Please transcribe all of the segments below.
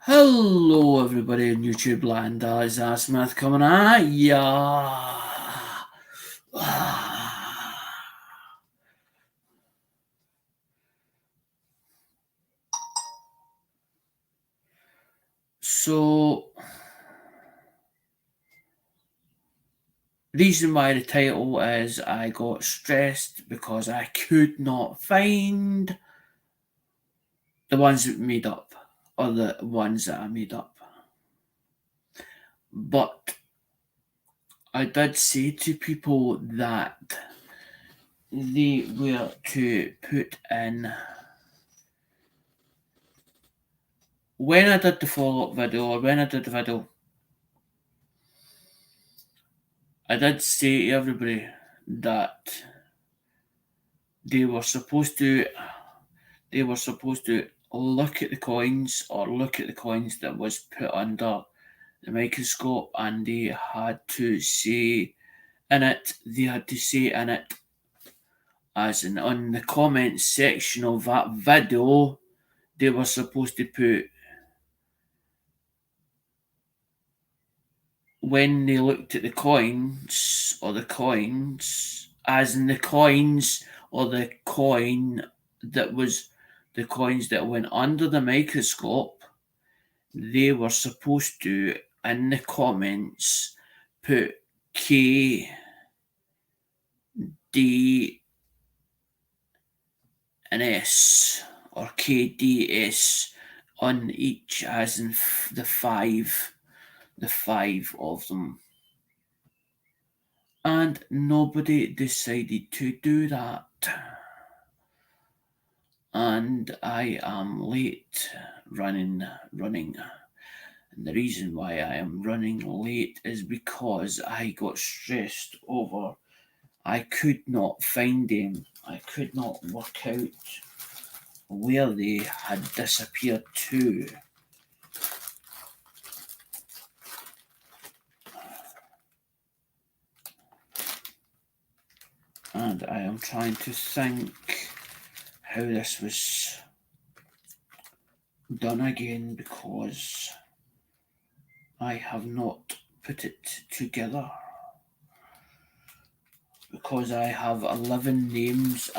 Hello, everybody in YouTube land. It's Smith coming at ya. So, reason why the title is I got stressed because I could not find the ones that made up or the ones that I made up. But I did say to people that they were to put in. When I did the follow up video, or when I did the video, I did say to everybody that they were supposed to look at the coins or look at the coins that was put under the microscope, and they had to say in it, as in on the comment section of that video, they were supposed to put when they looked at the coins, as in the coins or the coin that was the coins that went under the microscope, they were supposed to, in the comments, put K, D, and S, or KDS on each, as in the five of them. And nobody decided to do that. And I am late running. And the reason why I am running late is because I got stressed over. I could not find them. I could not work out where they had disappeared to. And I am trying to think how this was done again, because I have not put it together. Because I have 11 names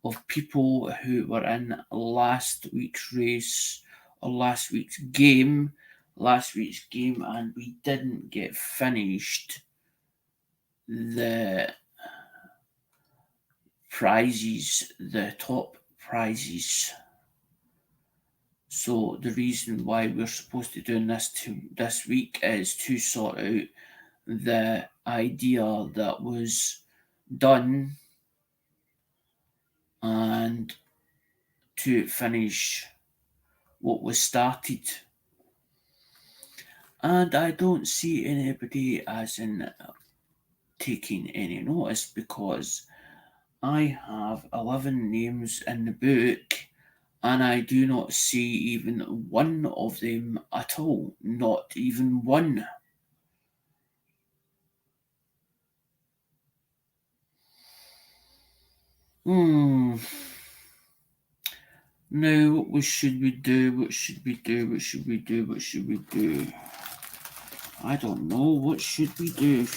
of people who were in last week's race or last week's game, and we didn't get finished the prizes, the top prizes. So the reason why we're supposed to do this week is to sort out the idea that was done and to finish what was started. And I don't see anybody as in taking any notice, because I have 11 names in the book and I do not see even one of them at all. Not even one. Now, what should we do? I don't know. What should we do?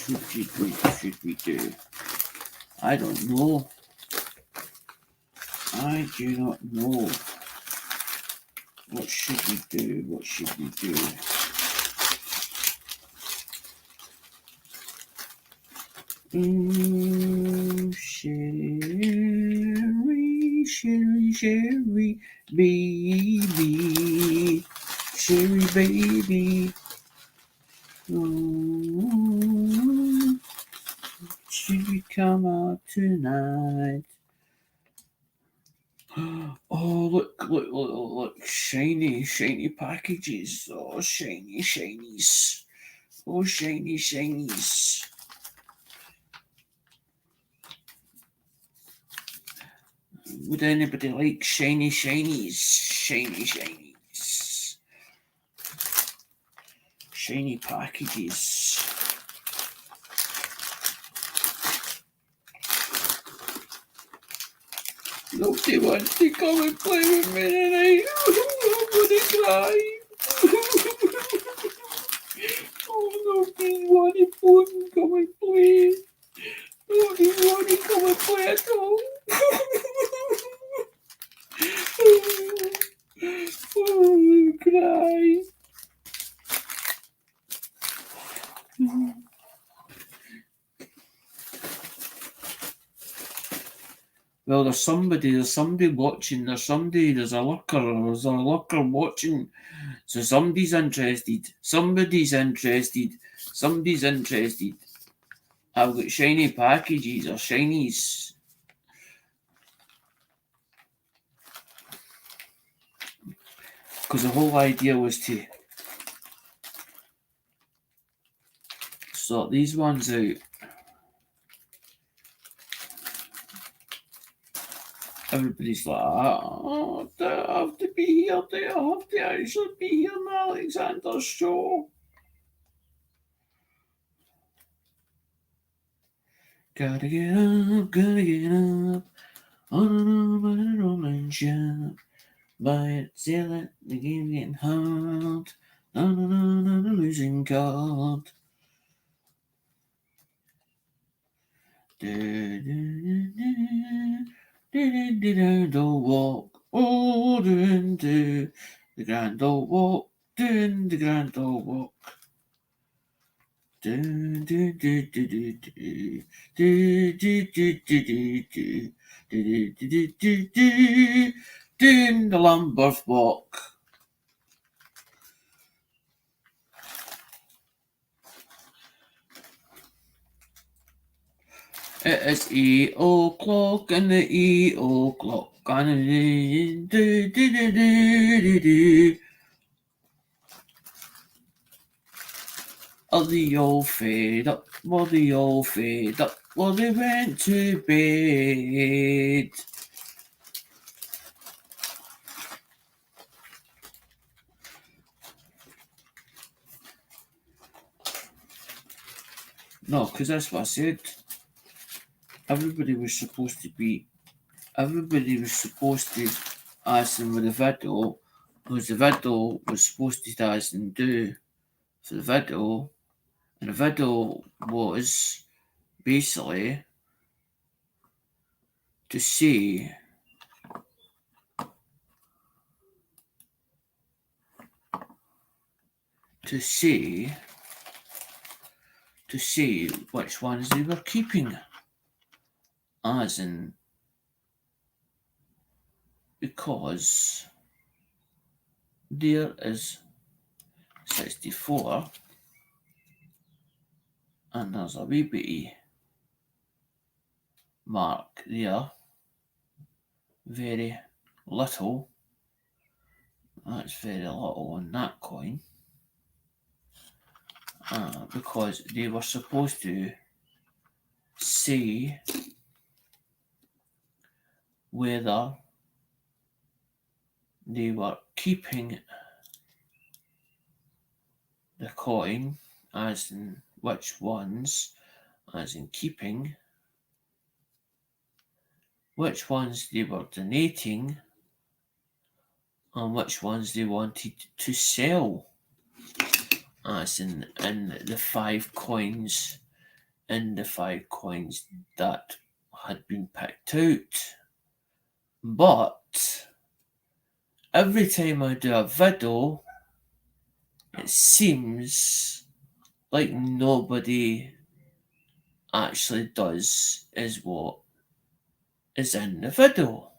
I don't know. I do not know. What should we do? Sherry, baby. Sherry, baby. Oh, should we come out tonight? Oh, look. Shiny packages. Oh, shinies. Oh, shinies. Would anybody like shinies? Shiny packages. Nobody wants to come and play with me tonight. I'm gonna cry. Oh, nobody want to come and play. Nobody want to come and play at all. Oh, cry. Well, there's somebody watching, there's a lurker watching. So somebody's interested. I've got shiny packages or shinies. Because the whole idea was to sort these ones out. Everybody's like, oh, do I have to be here? Do I have to actually be here in Alexander's show? Gotta get up on a rolling ship. By it, sail it, the game getting hard. On a losing card. Don't walk, oh, doing the grand old walk, doing the grand old walk. Doing the Lambeth walk. It is 8 o'clock and the 8 o'clock and Are they all fed up? Were they all fed up? Well, they went to bed. No, because that's what I said. Everybody was supposed to ask them with the video, because the video was supposed to ask them do for the video, and the video was basically to say which ones they were keeping, as in, because there is 64 and there's a wee bitty mark there, very little. That's very little on that coin, because they were supposed to say whether they were keeping the coin, as in which ones, as in keeping, which ones they were donating, and which ones they wanted to sell, as in the 5 coins, that had been picked out. But every time I do a video, it seems like nobody actually does is what is in the video.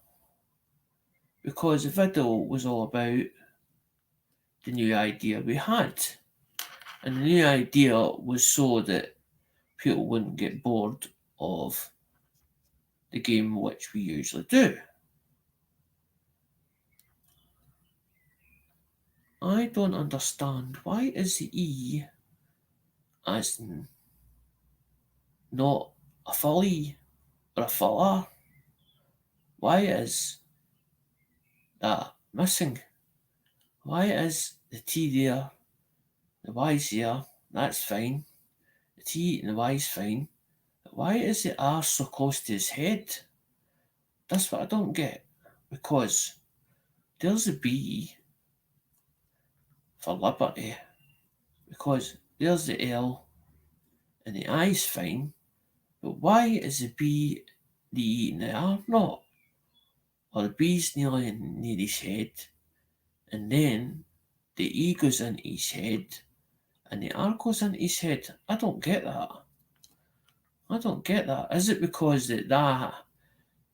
Because the video was all about the new idea we had. And the new idea was so that people wouldn't get bored of the game which we usually do. I don't understand, why is the E as in not a full E or a full R? Why is that missing? Why is the T there, the Y's there, that's fine, the T and the Y's fine, but why is the R so close to his head? That's what I don't get. Because there's a B for liberty. Because there's the L and the I's fine. But why is the B, the E and the R not? Or the B's nearly near his head, and then the E goes into his head, and the R goes into his head. I don't get that. I don't get that. Is it because that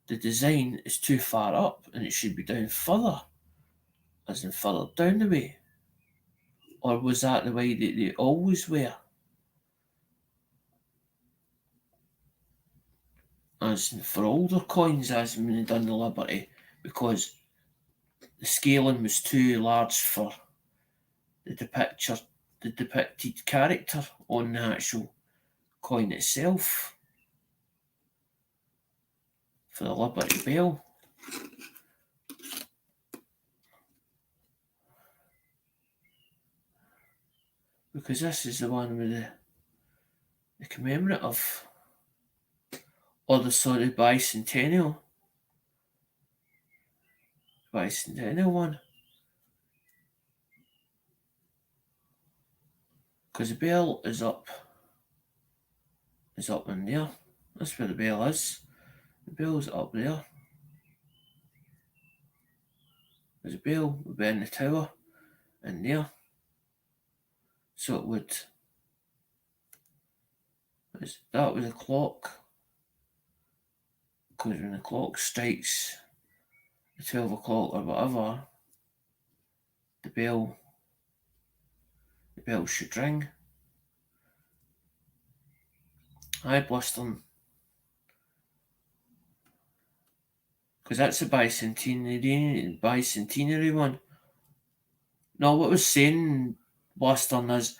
the design is too far up and it should be down further, as in further down the way? Or was that the way that they always were? As in for older coins, as when they done the Liberty, because the scaling was too large for the depicted character on the actual coin itself for the Liberty Bell. Because this is the one with the commemorative, or the bicentennial one. Because the bell is up in there. That's where the bell is. The bell's up there. There's a bell would be in the tower in there. So it would. That was a clock. Because when the clock strikes the 12 o'clock or whatever, the bell should ring. Aye, blustering. Because that's a bicentenary one. No, what I was saying, blustering, is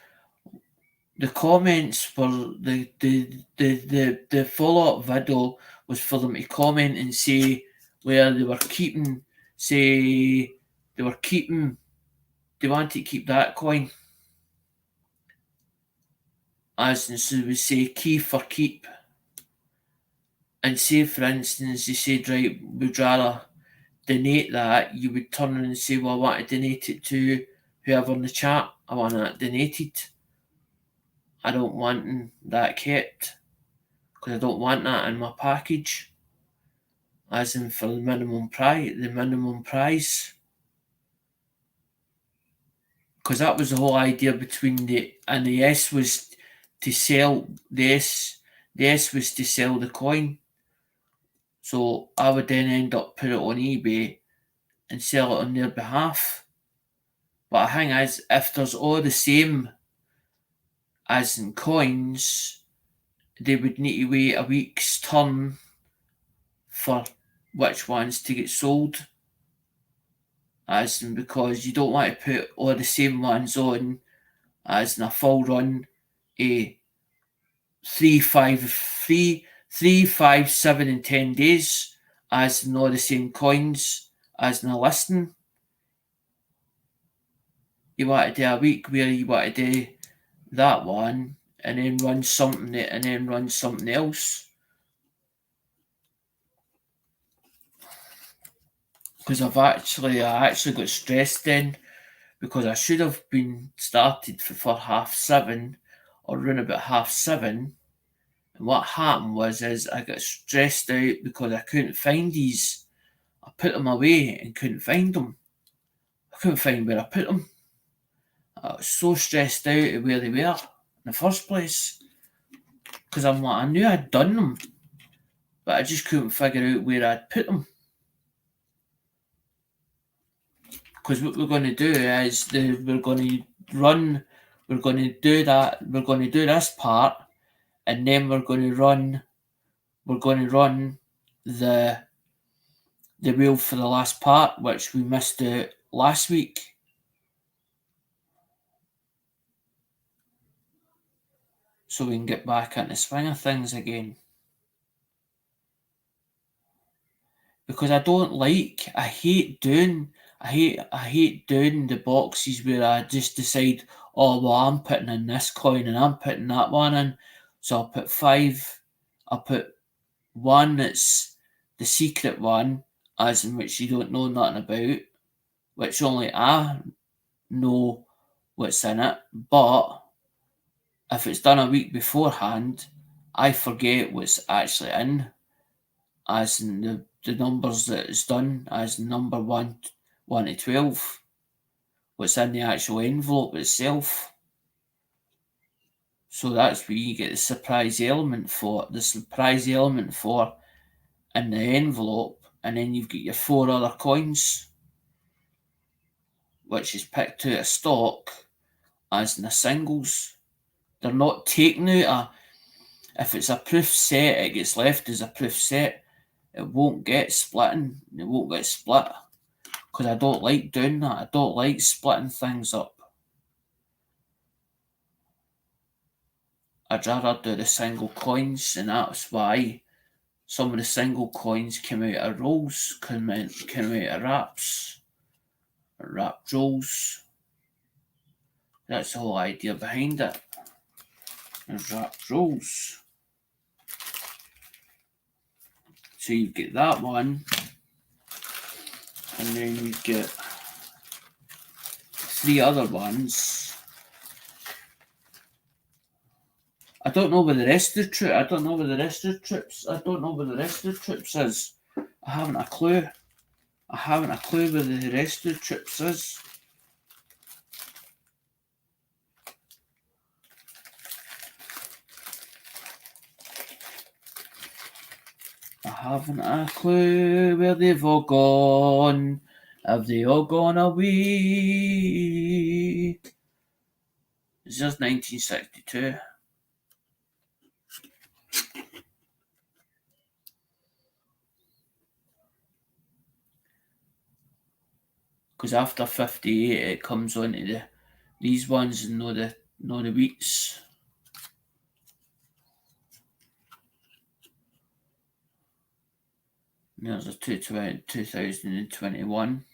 the comments for the follow up video was for them to comment and say where they were keeping, say they wanted to keep that coin, as in, so we say key for keep, and say for instance they said, right, we'd rather donate that, you would turn around and say, well, I want to donate it to whoever in the chat, I want that donated. I don't want that kept, because I don't want that in my package, as in for the minimum price. Because that was the whole idea between the S was to sell the S was to sell the coin. So I would then end up put it on eBay and sell it on their behalf. But the thing is, if there's all the same as in coins, they would need to wait a week's turn for which ones to get sold. As in, because you don't want to put all the same ones on as in a full run, a 3, 5, 7 and 10 days, as in all the same coins as in a listing. You want to do a week where you want to do that one and then run something else. Because I actually got stressed then, because I should have been started for 7:30 or around about 7:30. And what happened was I got stressed out because I couldn't find these. I put them away and couldn't find them. I couldn't find where I put them. I was so stressed out at where they were in the first place. Because I knew I'd done them, but I just couldn't figure out where I'd put them. Because what we're going to do is we're going to do this part, and then we're going to run the wheel for the last part, which we missed out last week. So we can get back into the swing of things again. Because I hate doing the boxes where I just decide, oh well, I'm putting in this coin and I'm putting that one in. So I'll put 5. I'll put one that's the secret one, as in which you don't know nothing about, which only I know what's in it, but if it's done a week beforehand, I forget what's actually in, as in the numbers that it's done, as in number 1 to 12, what's in the actual envelope itself. So that's where you get the surprise element for. The surprise element for in the envelope, and then you've got your 4 other coins, which is picked out of stock as in the singles. They're not taken out of, if it's a proof set, it gets left as a proof set. It won't get splitting. It won't get split. Because I don't like doing that. I don't like splitting things up. I'd rather do the single coins, and that's why some of the single coins came out of rolls, came out of wraps, wrapped rolls. That's the whole idea behind it. And wrapped rolls. So you get that one, and then you get 3 other ones. I don't know where the rest of the trip. I don't know where the rest of the trips. I don't know where the rest of the trips is. I haven't a clue. I haven't a clue where the rest of the trips is. I haven't a clue where they've all gone. Have they all gone away? It's just 1962. Because after 58 it comes on to these ones and no the weeks. And there's a 2021.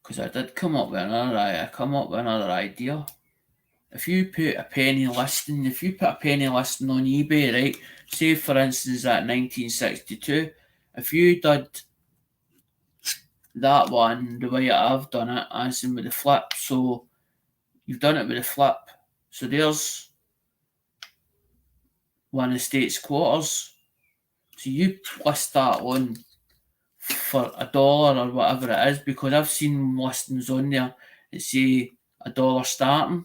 Because I did come up with another idea. If you put a penny listing on eBay, right? Say for instance at 1962, if you did that one the way I've done it, as in with the flip, so you've done it with the flip. So there's one of the state's quarters. So you list that on for $1 or whatever it is, because I've seen listings on there that say $1 starting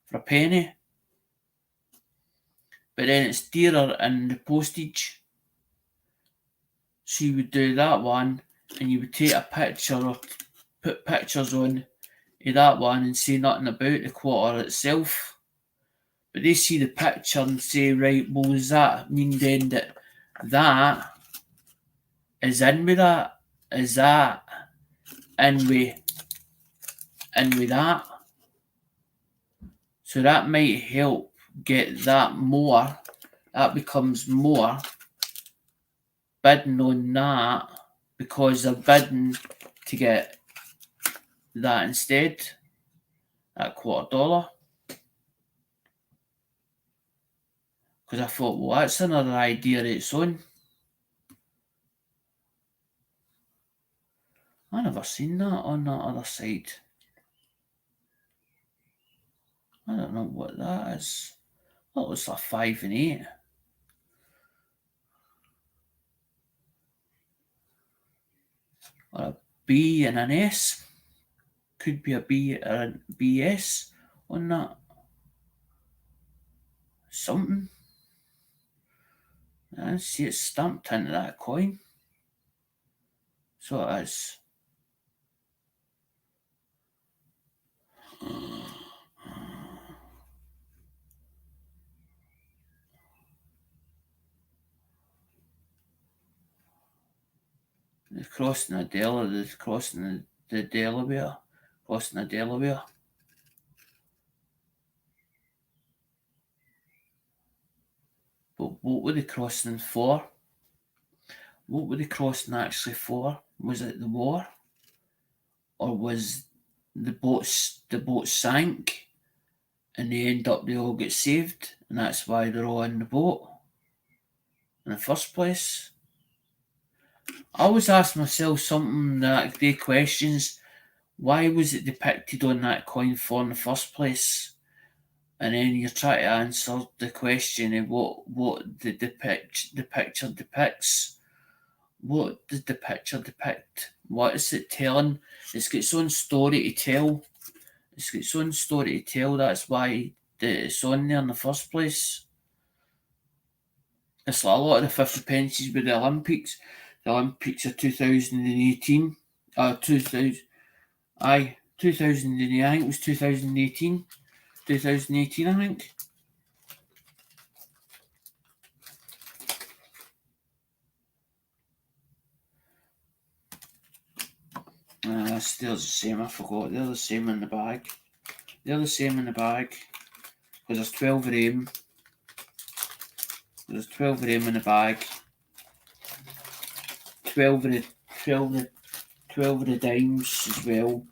for a penny, but then it's dearer in the postage. So you would do that one, and you would take a picture or put pictures on of that one and say nothing about the quarter itself. But they see the picture and say, right, well, does that mean then that that is in with that? Is that in with that? So that might help get that more. That becomes more bidding on that, because they're bidding to get that instead, that $1/4. Because I thought, well, that's another idea of its own. I never seen that on that other side. I don't know what that is. That looks like 5 and 8. Or a B and an S. Could be a B or a BS on that. Something. I see it stamped into that coin. So it is. The crossing the Delaware, crossing the Delaware. But what were they crossing for? What were they crossing actually for? Was it the war? Or was the boat sank and they all get saved, and that's why they're all in the boat in the first place. I always ask myself something like the questions: why was it depicted on that coin for in the first place? And then you try to answer the question of what the picture depicts. What did the picture depict? What is it telling? It's got its own story to tell. It's got its own story to tell. That's why it's on there in the first place. It's like a lot of the 50 pences with the Olympics. The Olympics are 2018. 2000. Aye, 2000. I think it was 2018. 2018, I think. Still the same. I forgot. They're the same in the bag. They're the same in the bag. Because there's 12 of them. There's 12 of them in the bag. 12 of the 12 of the 12 of the dimes as well.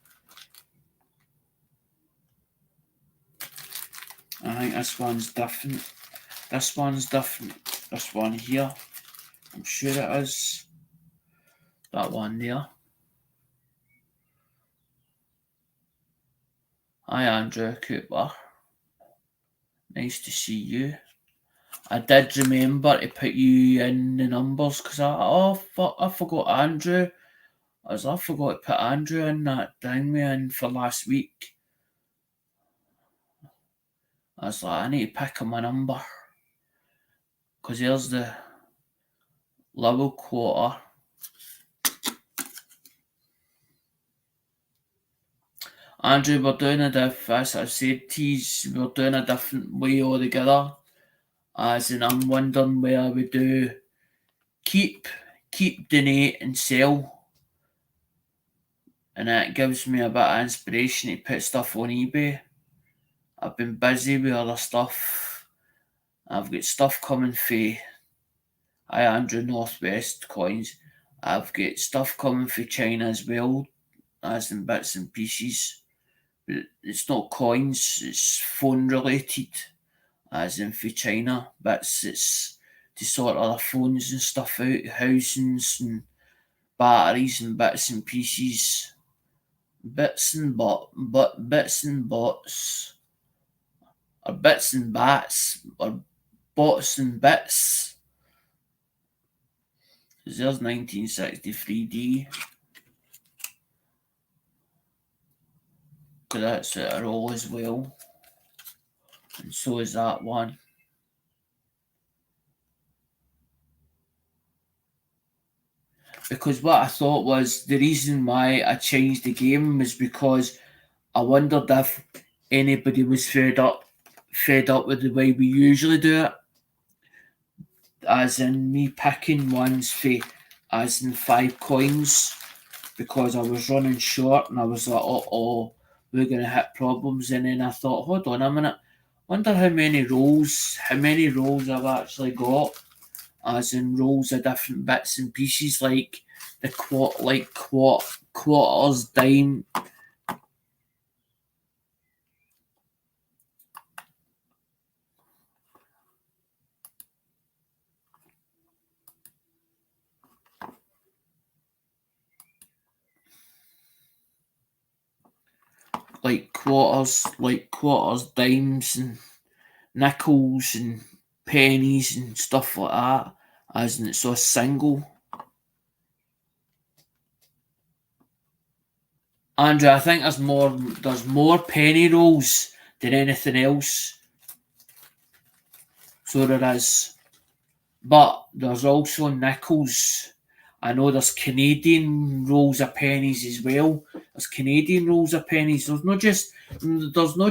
I think this one's different. This one's different. This one here. I'm sure it is. That one there. Hi Andrew Cooper. Nice to see you. I did remember to put you in the numbers because I forgot Andrew. I forgot to put Andrew in that thing we in for last week. I was like, I need to pick him a number. Because here's the level quarter. Andrew, we're doing as I've said to you, we're doing a different way altogether. As in, I'm wondering where we do keep, donate, and sell. And that gives me a bit of inspiration to put stuff on eBay. I've been busy with other stuff. I've got stuff coming for Andrew Northwest coins. I've got stuff coming for China as well, as in bits and pieces. But it's not coins, it's phone related, as in for China. Bits it's to sort other phones and stuff out, housings and batteries and bits and pieces. Bits and bits and bots. Or bits and bats. Or bots and bits. There's 1963D. Because that's at a roll as well. And so is that one. Because what I thought was the reason why I changed the game was because I wondered if anybody was fed up with the way we usually do it. As in me picking ones for as in 5 coins because I was running short and I was like, we're gonna hit problems, and then I thought, hold on a minute, wonder how many rolls I've actually got, as in rolls of different bits and pieces, like the quarters, dime. Like quarters, dimes, and nickels, and pennies, and stuff like that, as in it's a single. Andrew, I think there's more penny rolls than anything else. So there is. But there's also nickels. I know there's Canadian rolls of pennies as well. There's Canadian rolls of pennies. There's not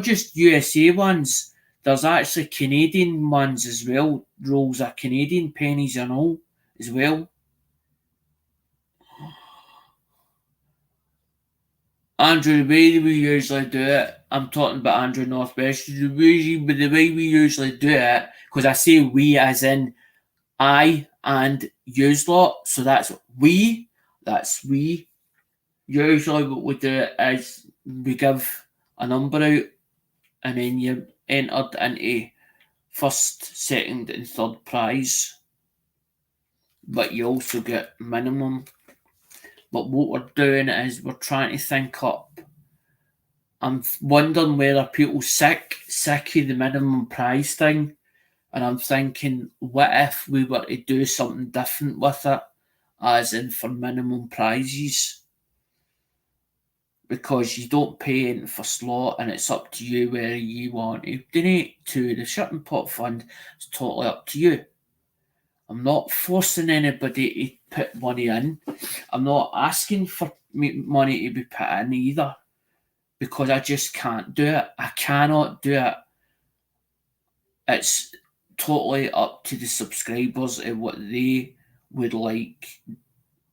just USA ones. There's actually Canadian ones as well. Rolls of Canadian pennies and all as well. Andrew, the way we usually do it, I'm talking about Andrew Northwest. The way we usually do it, because I say we as in I and yous lot, so that's we. Usually what we do is we give a number out, and then entered into first, second, and third prize, but you also get minimum. But what we're doing is we're trying to think up. I'm wondering whether people sick of the minimum prize thing, and I'm thinking, what if we were to do something different with it, as in for minimum prizes? Because you don't pay in for slot, and it's up to you where you want to donate to the shipping pot fund. It's totally up to you. I'm not forcing anybody to put money in. I'm not asking for money to be put in either, because I just can't do it. I cannot do it. It's totally up to the subscribers and what they would like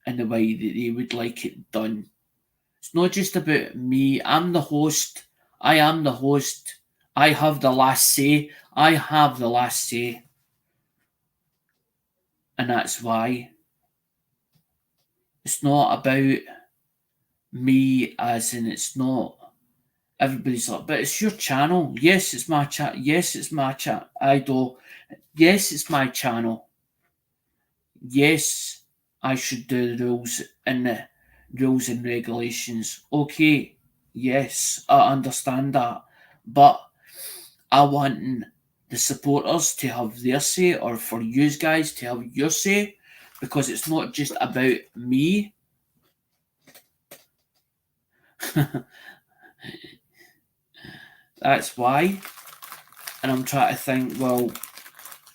and the way that they would like it done. It's not just about me. I'm the host. I am the host. I have the last say. I have the last say. And that's why. It's not about me, as in it's not. Everybody's like, but it's your channel. Yes, it's my chat. Yes, it's my chat. Yes, it's my channel. Yes, I should do the rules and regulations. Okay, yes, I understand that. But I want the supporters to have their say, or for you guys to have your say, because it's not just about me. That's why. And I'm trying to think, well,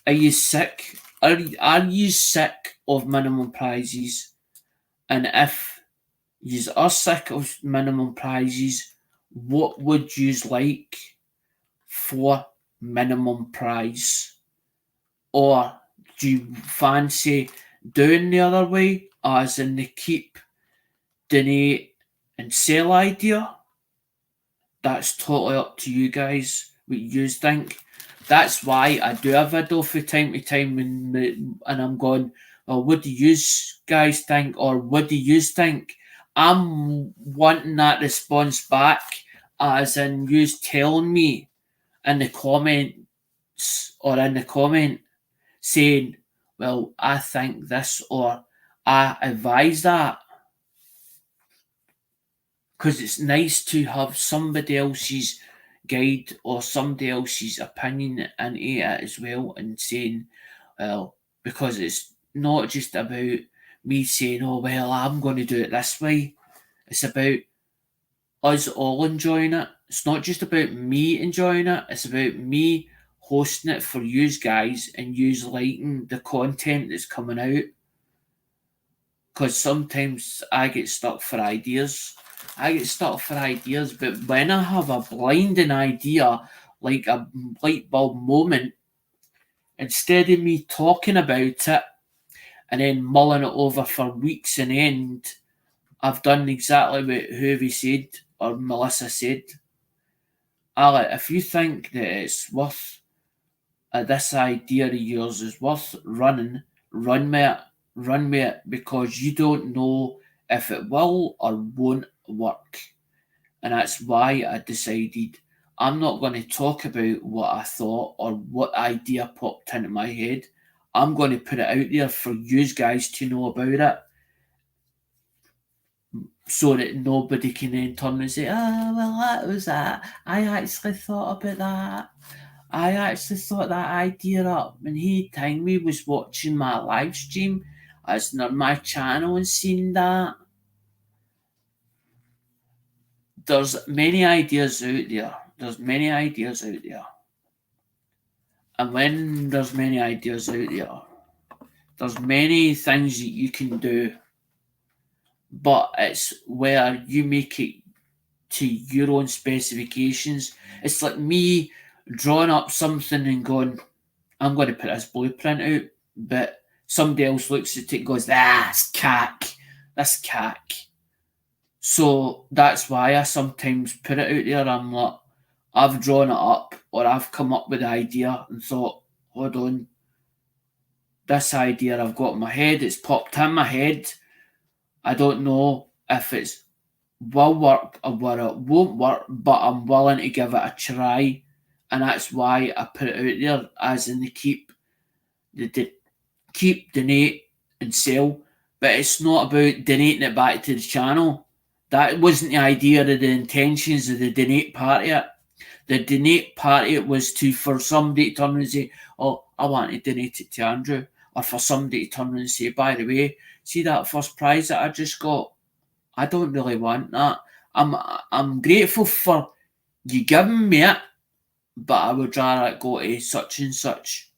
are you sick? Are you sick of minimum prizes? And if you are sick of minimum prizes, what would you like for minimum prize? Or do you fancy doing the other way, as in the keep, donate, and sell idea? That's totally up to you guys, what you think. That's why I do a video from time to time, and I'm going, well, what do you guys think, or what do you think? I'm wanting that response back, as in you telling me in the comments, or in the comment saying, well, I think this, or I advise that. Because it's nice to have somebody else's guide or somebody else's opinion into it as well, and saying, well, because it's not just about me saying, oh, well, I'm going to do it this way. It's about us all enjoying it. It's not just about me enjoying it, it's about me hosting it for you guys and you liking the content that's coming out. Because sometimes I get stuck for ideas. But when I have a blinding idea, like a light bulb moment, instead of me talking about it and then mulling it over for weeks on end, I've done exactly what Hoovy said, or Melissa said. Ali, if you think that it's worth, this idea of yours is worth running, run with it. Run with it, because you don't know if it will or won't work. And that's why I decided I'm not going to talk about what I thought or what idea popped into my head. I'm going to put it out there for you guys to know about it, so that nobody can then turn and say, oh, well, that was that. I actually thought about that. I actually thought that idea up when me was watching my live stream as on my channel and seen that. There's many ideas out there. And when there's many ideas out there, there's many things that you can do. But it's where you make it to your own specifications. It's like me drawing up something and going, I'm going to put this blueprint out, but somebody else looks at it and goes, that's cack. So that's why I sometimes put it out there. I'm like, I've drawn it up, or I've come up with the idea and thought, hold on, this idea I've got in my head, it's popped in my head. I don't know if it's will work or whether it won't work, but I'm willing to give it a try. and that's why I put it out there as in the keep, donate, and sell. But it's not about donating it back to the channel. That wasn't the idea or the intentions of the donate part of it. The donate part of it was for somebody to turn around and say, "Oh, I want to donate it to Andrew," or for somebody to turn around and say, "By the way, see that first prize that I just got? I don't really want that. I'm grateful for you giving me it, but I would rather it go to such and such."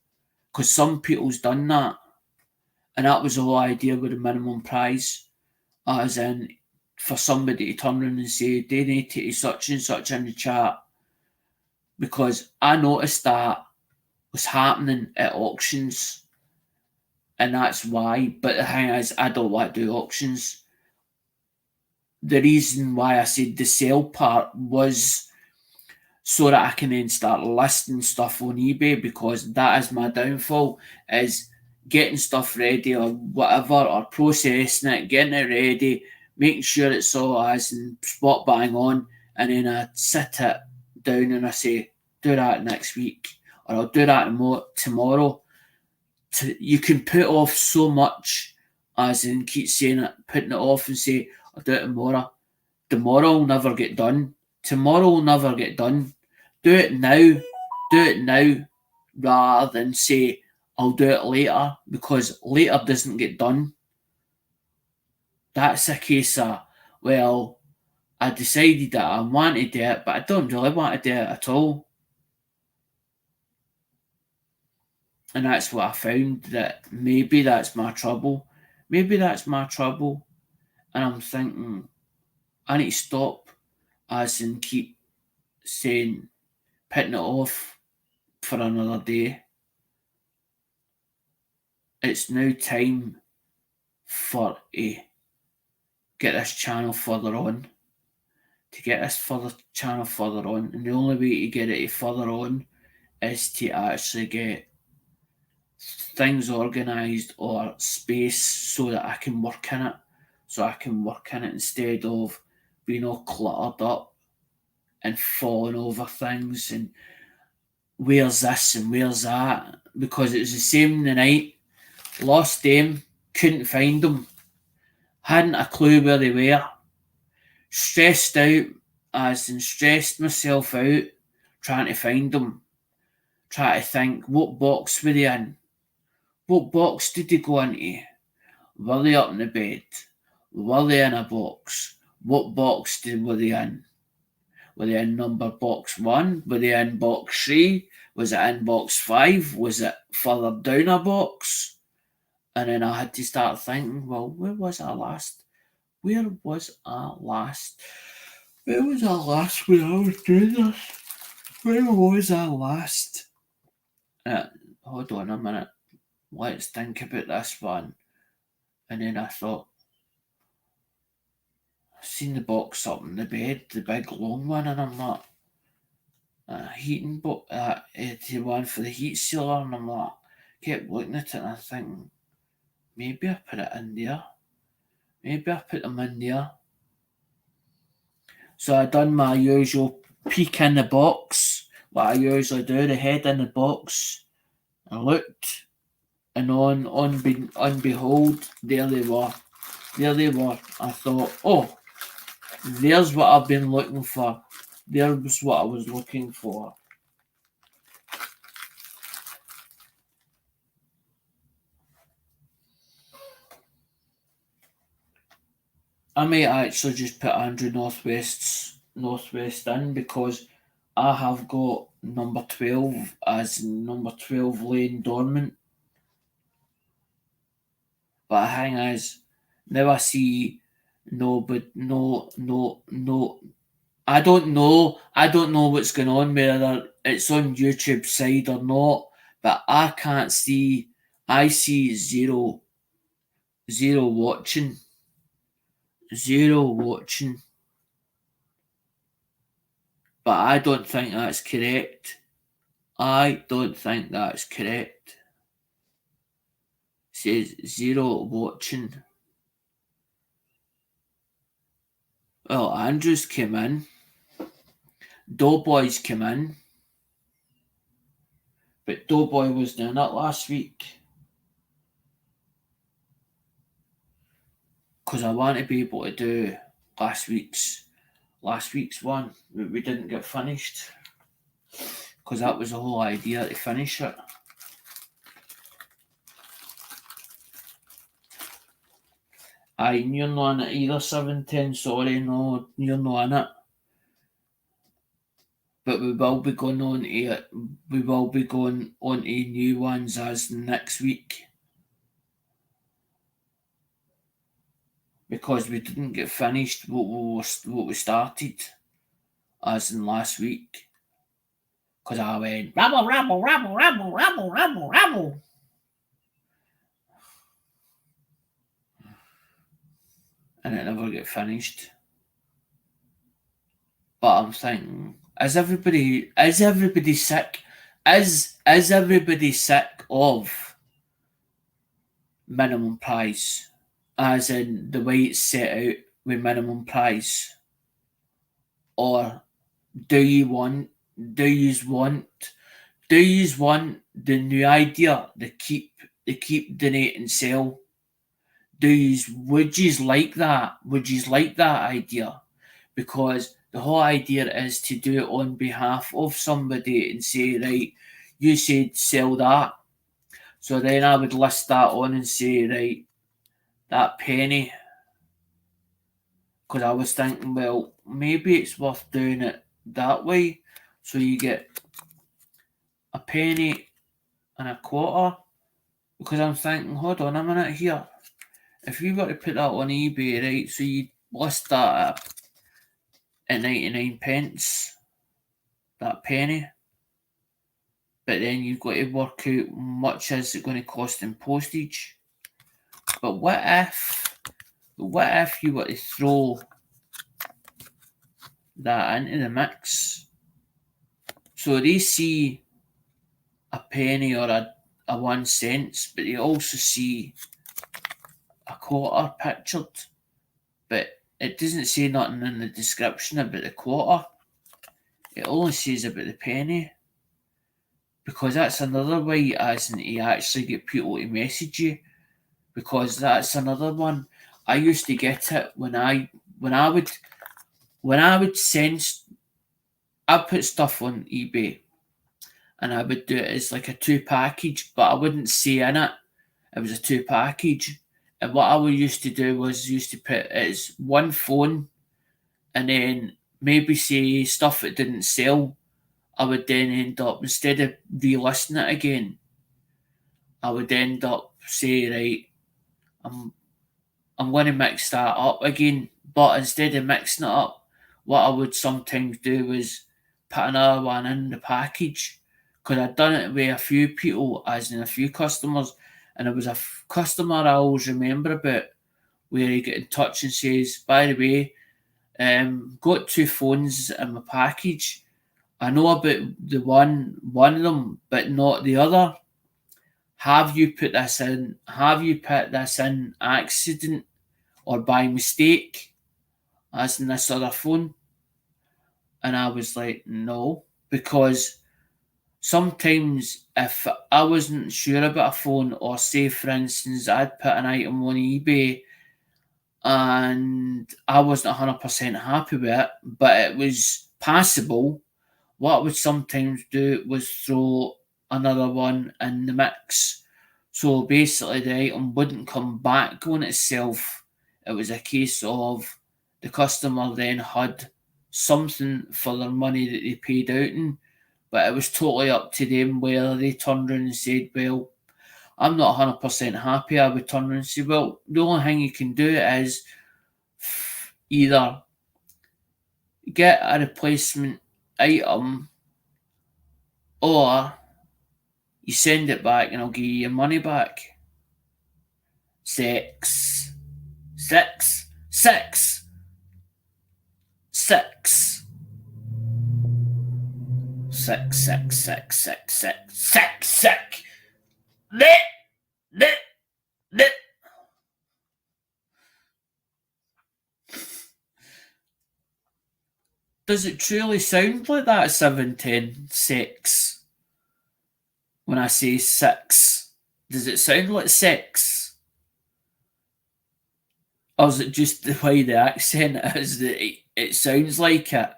Because some people's done that. And that was the whole idea with the minimum prize. As in, for somebody to turn around and say, donate to such and such in the chat. Because I noticed that was happening at auctions. And that's why. But the thing is, I don't want to do auctions. The reason why I said the sale part was so that I can then start listing stuff on eBay, because that is my downfall, is getting stuff ready or whatever, or processing it, getting it ready, making sure it's all as and spot bang on, and then I sit it down and I say, do that next week, or I'll do that tomorrow. You can put off so much, as in keep saying it, putting it off and say, I'll do it tomorrow. Tomorrow will never get done. Tomorrow will never get done. Do it now. Do it now, rather than say, I'll do it later, because later doesn't get done. That's a case of, well, I decided that I want to do it, but I don't really want to do it at all. And that's what I found, that maybe that's my trouble. Maybe that's my trouble. And I'm thinking, I need to stop, as in keep saying, putting it off for another day. It's now time for a get this channel further on. To get this channel further on, and the only way to get it further on is to actually get things organised or space so that I can work in it. So I can work in it instead of being all cluttered up and falling over things and where's this and where's that. Because it was the same the night. Lost them, couldn't find them, hadn't a clue where they were. Stressed out, as in stressed myself out trying to find them. Try to think, what box were they in? What box did they go into? Were they up in the bed? Were they in a box? What box were they in? Were they in number box 1? Were they in box 3? Was it in box 5? Was it further down a box? And then I had to start thinking, well, where was I last? Where was I last? Where was I last when I was doing this? Where was I last? Hold on a minute. Let's think about this one. And then I thought, I've seen the box up in the bed, the big long one, and I'm like, heating box, the one for the heat sealer, and I'm like, kept looking at it and I think, maybe I put it in there. Maybe I put them in there. So I done my usual peek in the box, what I usually do, the head in the box. I looked, and on behold, there they were. There they were. I thought, oh, there's what I've been looking for. There's what I was looking for. I may actually just put Andrew Northwest in, because I have got number 12 as number 12 laying dormant. But the thing is, now I see no. I don't know what's going on, whether it's on YouTube side or not, but I can't see. I see zero watching. Zero watching. But I don't think that's correct. I don't think that's correct. It says zero watching. Well, Andrews came in. Doughboys came in. But Doughboy was doing it last week. Because I want to be able to do last week's one. We didn't get finished. Because that was the whole idea, to finish it. Aye, you're not in it either, 710. Sorry, no, you're not in it. But we will be going on to it. We will be going on to new ones as next week. Because we didn't get finished what we started as in last week. Because I went rabble, rabble, rabble, rabble, rabble, rabble, rabble. And it never get finished. But I'm thinking, is everybody sick? Is everybody sick of minimum price? As in the way it's set out with minimum price? Or do you want the new idea, the keep, donate and sell? Would you like that? Would you like that idea? Because the whole idea is to do it on behalf of somebody and say, right, you said sell that. So then I would list that on and say, right, that penny. Because I was thinking, well, maybe it's worth doing it that way. So you get a penny and a quarter. Because I'm thinking, hold on a minute here. If you were to put that on eBay, right, so you list that at 99 pence, that penny, but then you've got to work out much is it going to cost in postage. But what if you were to throw that into the mix? So they see a penny or a 1 cent, but they also see a quarter pictured, but it doesn't say nothing in the description about the quarter. It only says about the penny. Because that's another way as in to actually get people to message you. Because that's another one. I used to get it when I would send. I put stuff on eBay, and I would do it as like a 2 package, but I wouldn't say in it was a 2 package. And what I would used to do was used to put it as one phone, and then maybe say stuff that didn't sell. I would then end up, instead of relisting it again, I would end up say, right, I'm going to mix that up again. But instead of mixing it up, what I would sometimes do was put another one in the package. Because I'd done it with a few people, as in a few customers, and there was a customer I always remember about where he get in touch and says, by the way, got 2 phones in my package. I know about the one of them, but not the other. Have you put this in? Have you put this in accident or by mistake, as in this other phone? And I was like, no, because sometimes if I wasn't sure about a phone, or say for instance, I'd put an item on eBay and I wasn't 100% happy with it, but it was passable, what I would sometimes do was throw another one in the mix. So basically, the item wouldn't come back on itself. It was a case of the customer then had something for their money that they paid out in, but it was totally up to them whether they turned around and said, well, I'm not 100% happy. I would turn around and say, well, the only thing you can do is either get a replacement item or you send it back and I'll give you your money back. Six. Six. Six. Six. Sick, sick, sick, sick, sick, sick, sick. Lit, lit, lit. Does it truly sound like that? 710 6. when I say six? Does it sound like sex? Or is it just the way the accent is that it sounds like it?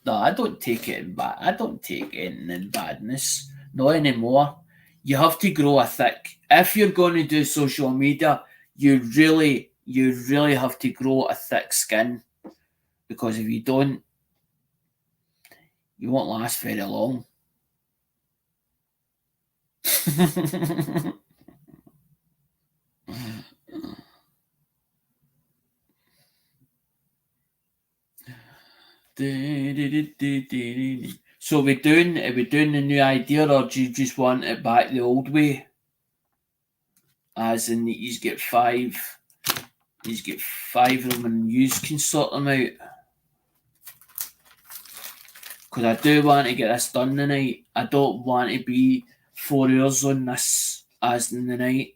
No, I don't take it in bad. I don't take it in badness. Not anymore. You have to grow a thick. If you're going to do social media, you really have to grow a thick skin, because if you don't, you won't last very long. So are we doing the new idea, or do you just want it back the old way? As in, you get five of them and you can sort them out. Because I do want to get this done tonight. I don't want to be 4 hours on this as in the night.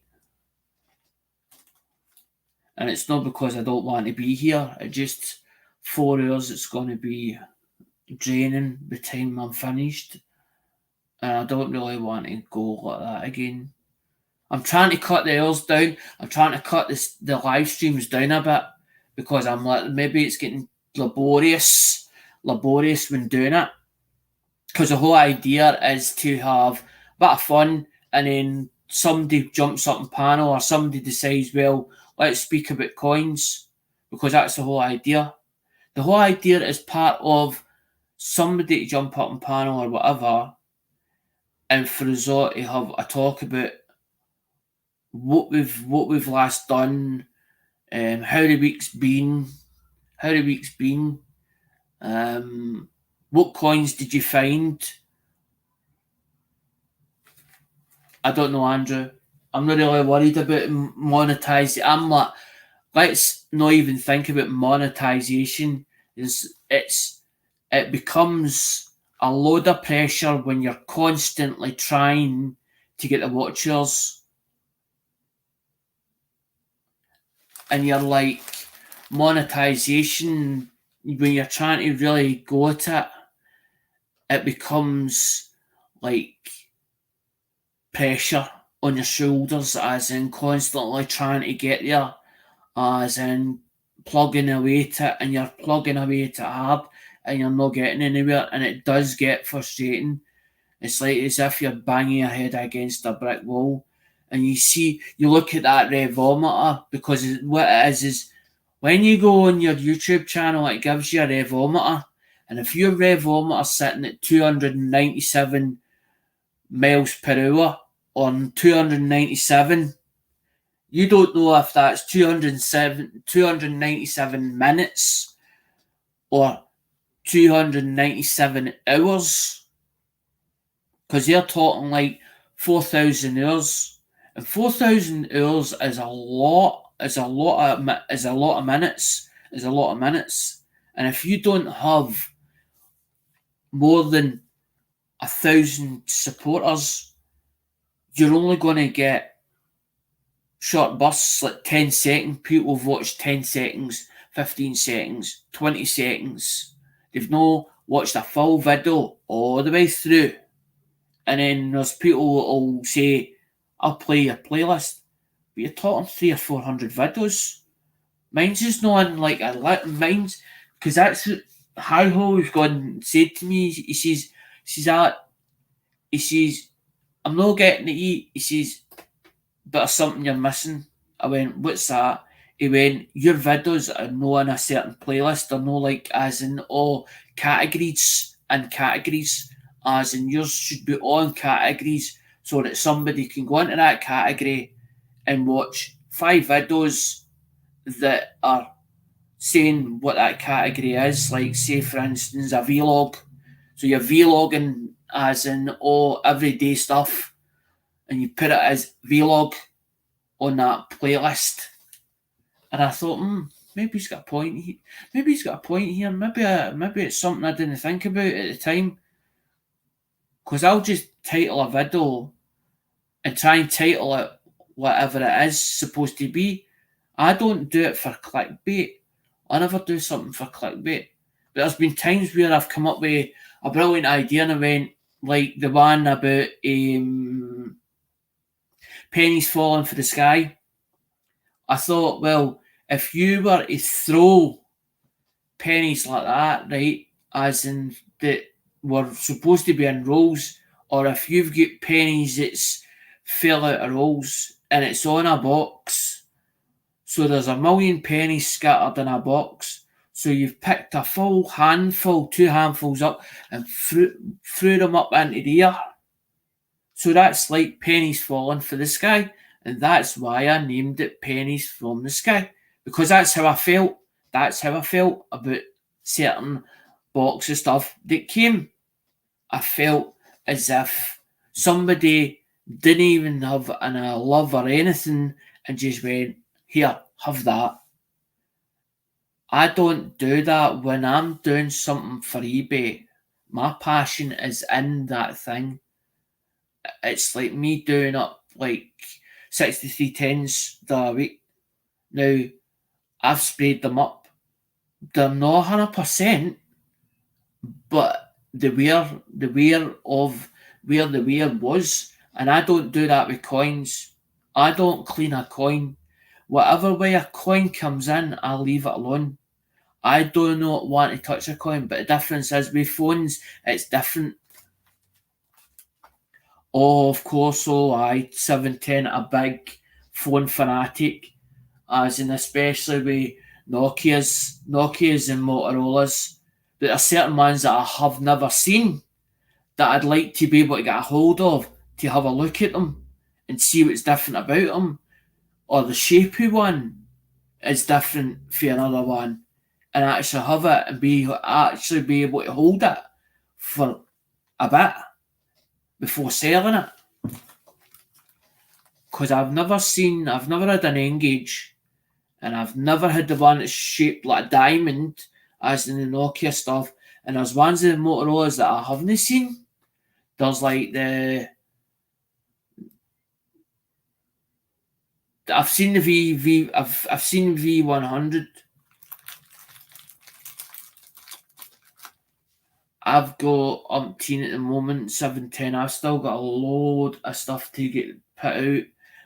And it's not because I don't want to be here. It just 4 hours, it's going to be draining by the time I'm finished. And I don't really want to go like that again. I'm trying to cut the hours down. I'm trying to cut the live streams down a bit, because I'm like, maybe it's getting laborious when doing it. Because the whole idea is to have a bit of fun, and then somebody jumps up on panel, or somebody decides, well, let's speak about coins, because that's the whole idea. The whole idea is part of somebody to jump up on panel or whatever, and for us all to have a talk about what we've last done, how the week's been, what coins did you find? I don't know, Andrew. I'm not really worried about monetizing. I'm like, let's not even think about monetization. It becomes a load of pressure when you're constantly trying to get the watchers, and you're like, monetization, when you're trying to really go at it, it becomes like pressure on your shoulders, as in constantly trying to get there, as in plugging away at it, and you're plugging away at it hard, and you're not getting anywhere, and it does get frustrating. It's like as if you're banging your head against a brick wall, and you look at that revometer, because what it is when you go on your YouTube channel, it gives you a revometer, and if your revometer's sitting at 297 miles per hour on 297, you don't know if that's 297 minutes or 297 hours, because they're talking like 4,000 hours, and 4,000 hours is a lot of minutes, and if you don't have more than 1,000 supporters, you're only going to get short bursts, like 10 seconds. People have watched 10 seconds, 15 seconds, 20 seconds. They've not watched a full video all the way through. And then there's people who will say, I'll play your playlist, but you're talking 300 or 400 videos. Mine's just not in like mine's, because that's how Ho's gone and said to me. He says, I'm not getting to eat. He says, but there's something you're missing. I went, what's that? He went, your videos are not in a certain playlist. They're not like as in all categories, as in yours should be on categories, so that somebody can go into that category and watch 5 videos that are saying what that category is. Like, say for instance, a vlog. So you're vlogging as in all everyday stuff, and you put it as vlog on that playlist. And I thought, maybe he's got a point. Maybe he's got a point here. Maybe it's something I didn't think about at the time. Because I'll just title a video and try and title it whatever it is supposed to be. I don't do it for clickbait. I never do something for clickbait. But there's been times where I've come up with a brilliant idea and I went, like the one about pennies falling for the sky. I thought, well, if you were to throw pennies like that, right, as in that were supposed to be in rolls, or if you've got pennies that's fell out of rolls and it's on a box, so there's a million pennies scattered in a box. So you've picked a full handful, two handfuls up, and threw them up into the air. So that's like pennies falling for the sky. And that's why I named it Pennies from the Sky. Because that's how I felt. That's how I felt about certain box of stuff that came. I felt as if somebody didn't even have any love or anything and just went, here, have that. I don't do that when I'm doing something for eBay. My passion is in that thing. It's like me doing up like 63 tens the week. Now, I've sprayed them up. They're not 100%, but the wear of where the wear was. And I don't do that with coins. I don't clean a coin. Whatever way a coin comes in, I leave it alone. I do not want to touch a coin, but the difference is with phones, it's different. Oh, of course, I 710 a big phone fanatic, as in especially with Nokias and Motorola's. But there are certain ones that I have never seen that I'd like to be able to get a hold of to have a look at them and see what's different about them. Or the shapey one is different for another one, and actually have it and be able to hold it for a bit before selling it. Because I've never had an N-Gauge, and I've never had the one that's shaped like a diamond, as in the Nokia stuff. And there's ones of the Motorola's that I haven't seen. There's like I've seen the I've seen V100. I've got umpteen at the moment, 710. I've still got a load of stuff to get put out.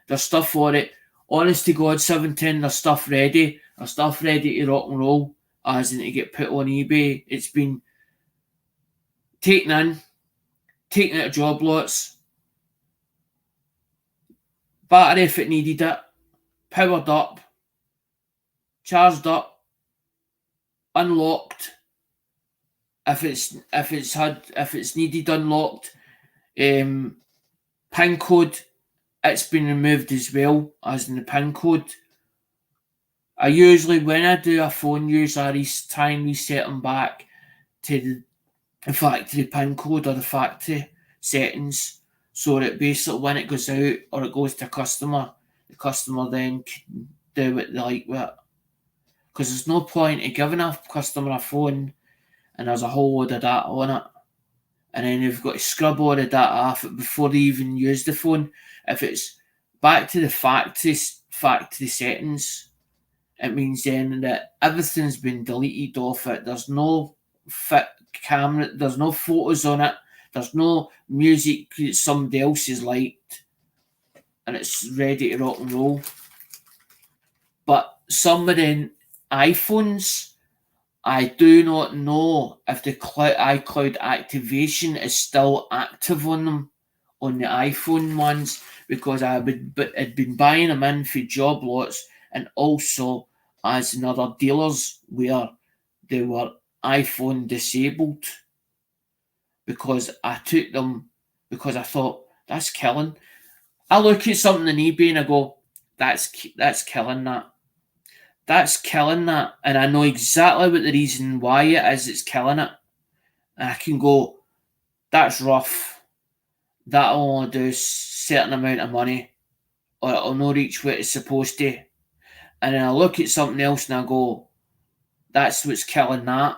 There's stuff for it. Honest to God, 710, there's stuff ready. There's stuff ready to rock and roll, as in to get put on eBay. It's been taken in, taken out of job lots, battery if it needed it, powered up, charged up, unlocked if it's needed unlocked. PIN code, it's been removed as well, as in the PIN code. I usually, when I do a phone use, I try and reset them back to the factory PIN code or the factory settings, so that basically when it goes out or it goes to a customer, the customer then can do what they like with it. Because there's no point in giving a customer a phone and there's a whole load of data on it, and then you've got to scrub all the data off it before they even use the phone. If it's back to the factory settings, it means then that everything's been deleted off it. There's no fit camera, there's no photos on it, there's no music that somebody else has liked, and it's ready to rock and roll. But some of the iPhones, I do not know if the iCloud activation is still active on them, on the iPhone ones, because I'd been buying them in for job lots, and also as in other dealers where they were iPhone disabled, because I took them because I thought, that's killing. I look at something on eBay and I go, that's killing that. That's killing that. And I know exactly what the reason why it is it's killing it. And I can go, that's rough. That'll only do a certain amount of money, or it'll not reach what it's supposed to. And then I look at something else and I go, that's what's killing that,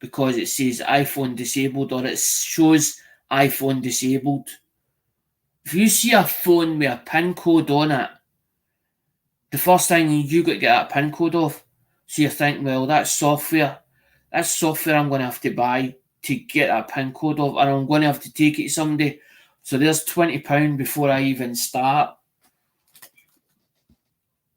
because it says iPhone disabled, or it shows iPhone disabled. If you see a phone with a PIN code on it, the first thing you got to get that PIN code off. So you think, well, that's software. That's software I'm going to have to buy to get that PIN code off, and I'm going to have to take it to somebody. So there's £20 before I even start.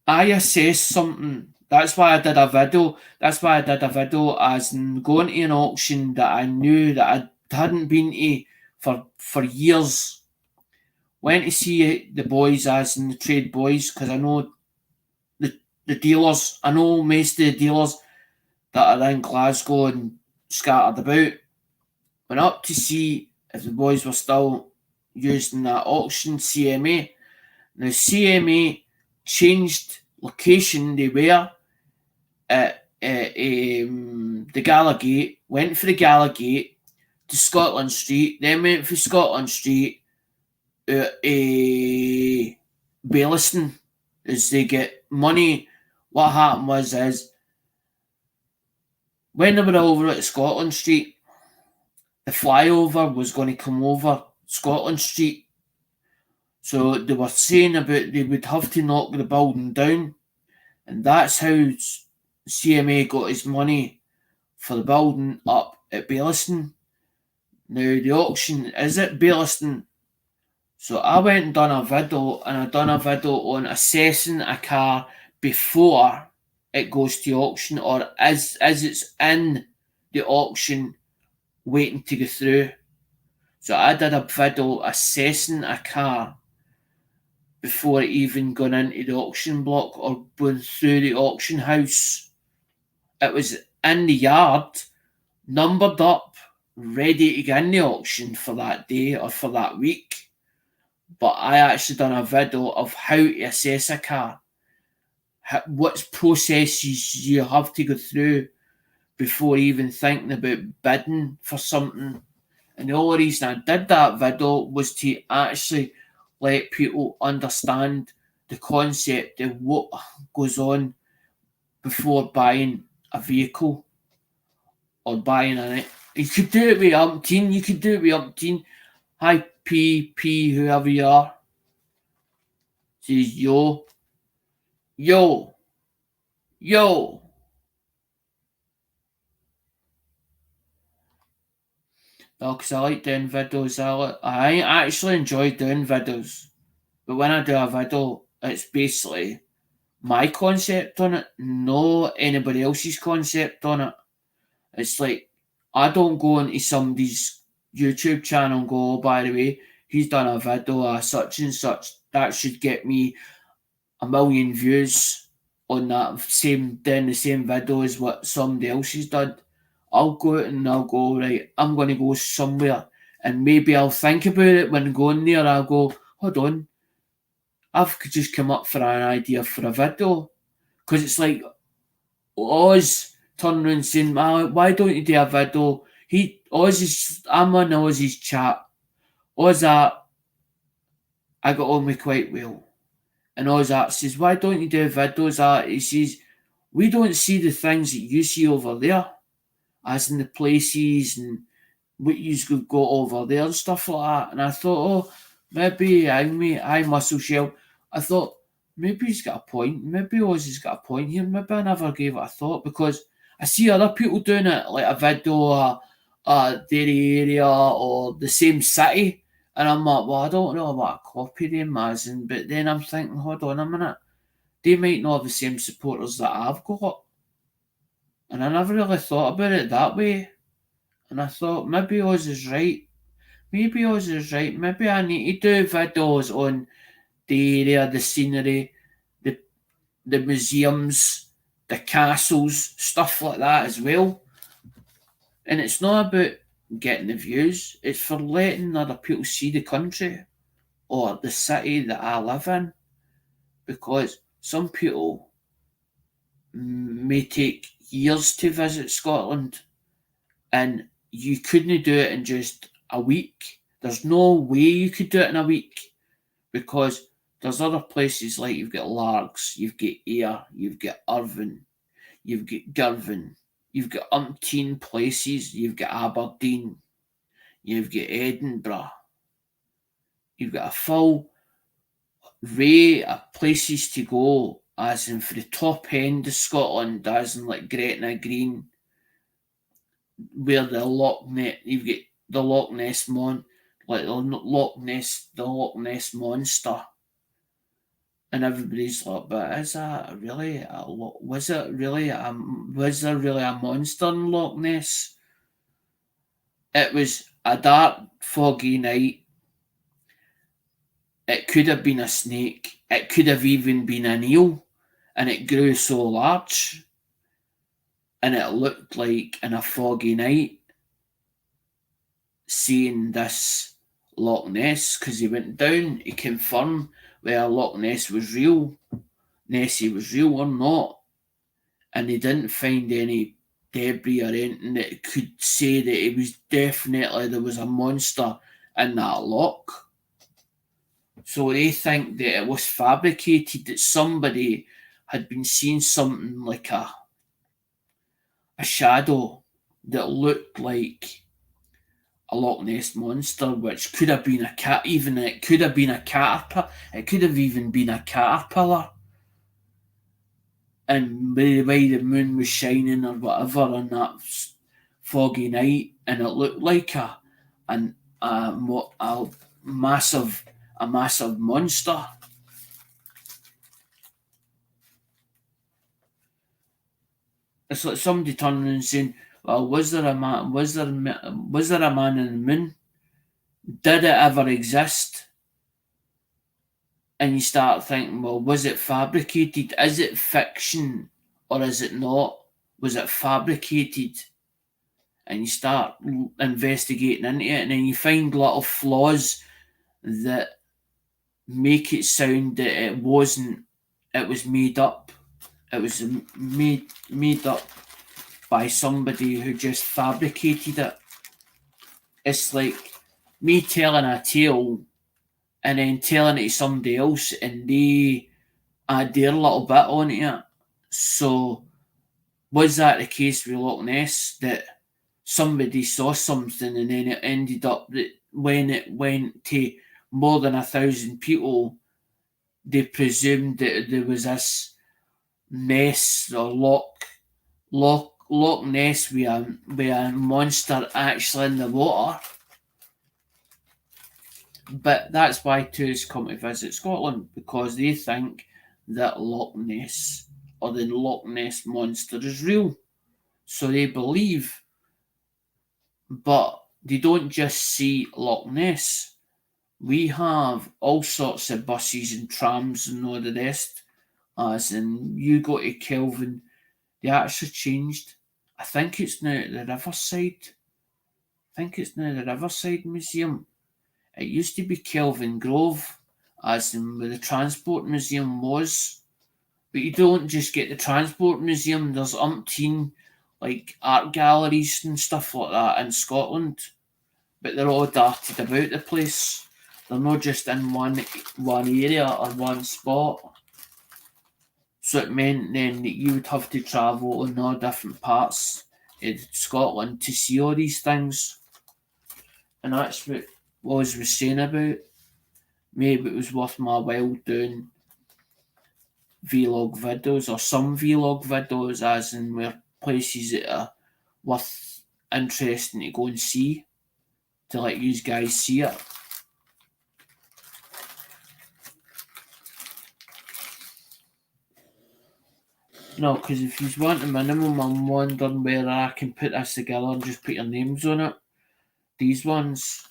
I assess something. That's why I did a video. That's why I did a video as in going to an auction that I knew that I hadn't been to for years. Went to see the boys as in the trade boys because I know the dealers. I know most of the dealers that are in Glasgow and scattered about. Went up to see if the boys were still using that auction CMA. Now CMA changed location. They were at the Gallagate, went for the Gallagate to Scotland Street, then went for Scotland Street at Bayliston as they get money. What happened is when they were over at Scotland Street, the flyover was going to come over Scotland Street. So they were saying about they would have to knock the building down. And that's how CMA got his money for the building up at Bayliston. Now the auction is at Bayliston. So I went and done a video, and I done a video on assessing a car before it goes to auction, or as it's in the auction waiting to go through. So I did a video assessing a car before it even gone into the auction block or going through the auction house. It was in the yard, numbered up, ready to get in the auction for that day or for that week. But I actually done a video of how to assess a car, what processes you have to go through before even thinking about bidding for something. And the only reason I did that video was to actually let people understand the concept of what goes on before buying a vehicle or buying it. You could do it with umpteen. You could do it with umpteen. Hi, PP, whoever you are. Says yo. Yo. Yo. No, because I like doing videos. I actually enjoy doing videos. But when I do a video, it's basically my concept on it, no anybody else's concept on it. It's like I don't go into somebody's YouTube channel and go, oh, by the way, he's done a video of such and such. That should get me 1,000,000 views on that same doing the same video as what somebody else has done. I'll go out and I'll go, right, I'm gonna go somewhere and maybe I'll think about it when going there. I'll go, hold on, I've just come up for an idea for a video. Because it's like Oz turning around saying, why don't you do a video? I'm on Oz's chat. Oz I got on with quite well. And Oz says, why don't you do videos? He says, we don't see the things that you see over there, as in the places and what you could go over there and stuff like that. And I thought, oh, maybe I muscle shell. I thought, maybe he's got a point. Maybe Oz has got a point here. Maybe I never gave it a thought because I see other people doing it, like a video Derry area or the same city. And I'm like, well, I don't know what copy them as in, but then I'm thinking, hold on a minute. They might not have the same supporters that I've got. And I never really thought about it that way. And I thought, maybe Oz is right. Maybe Oz is right. Maybe I need to do videos on the area, the scenery, the museums, the castles, stuff like that as well. And it's not about getting the views, it's for letting other people see the country or the city that I live in. Because some people may take years to visit Scotland and you couldn't do it in just a week. There's no way you could do it in a week because there's other places like you've got Largs, you've got Ayr, you've got Irvine, you've got Girvan, you've got umpteen places, you've got Aberdeen, you've got Edinburgh, you've got a full array of places to go, as in for the top end of Scotland, as in like Gretna Green, where the Loch Ness, you've got the Loch Ness like the Loch Ness monster, and everybody's like, but is that really was there really a monster in Loch Ness? It was a dark, foggy night. It could have been a snake. It could have even been an eel, and it grew so large, and it looked like in a foggy night, seeing this Loch Ness, because he went down to confirm whether Loch Ness was real, Nessie was real or not, and he didn't find any debris or anything that could say that it was definitely there was a monster in that loch. So they think that it was fabricated, that somebody had been seeing something like a shadow that looked like a Loch Ness monster, which could have been a cat. Even it could have been a caterpillar. It could have even been a caterpillar. And by the way the moon was shining or whatever on that foggy night, and it looked like a massive monster. It's like somebody turning and saying, "Well, was there a man? Was there a man in the moon? Did it ever exist?" And you start thinking, well, was it fabricated? Is it fiction or is it not? Was it fabricated? And you start investigating into it, and then you find little flaws that make it sound that it wasn't. It was made up. It was made up by somebody who just fabricated it. It's like me telling a tale and then telling it to somebody else, and they add their little bit on it. So, was that the case with Loch Ness, that somebody saw something and then it ended up that when it went to more than 1,000 people, they presumed that there was this Ness or Loch Ness with a monster actually in the water? But that's why tourists come to visit Scotland, because they think that Loch Ness or the Loch Ness monster is real. So they believe, but they don't just see Loch Ness. We have all sorts of buses and trams and all the rest. As in, you go to Kelvin, they actually changed. I think it's now at the Riverside. Museum. It used to be Kelvin Grove, as in where the Transport Museum was. But you don't just get the Transport Museum, there's umpteen like art galleries and stuff like that in Scotland. But they're all darted about the place. They're not just in one area or one spot. So it meant then that you would have to travel in all different parts of Scotland to see all these things. And that's what Woz was saying about. Maybe it was worth my while doing vlog videos, or some vlog videos, as in where places that are worth interesting to go and see, to let you guys see it. No, because if you want a minimum, I'm wondering whether I can put this together and just put your names on it. These ones.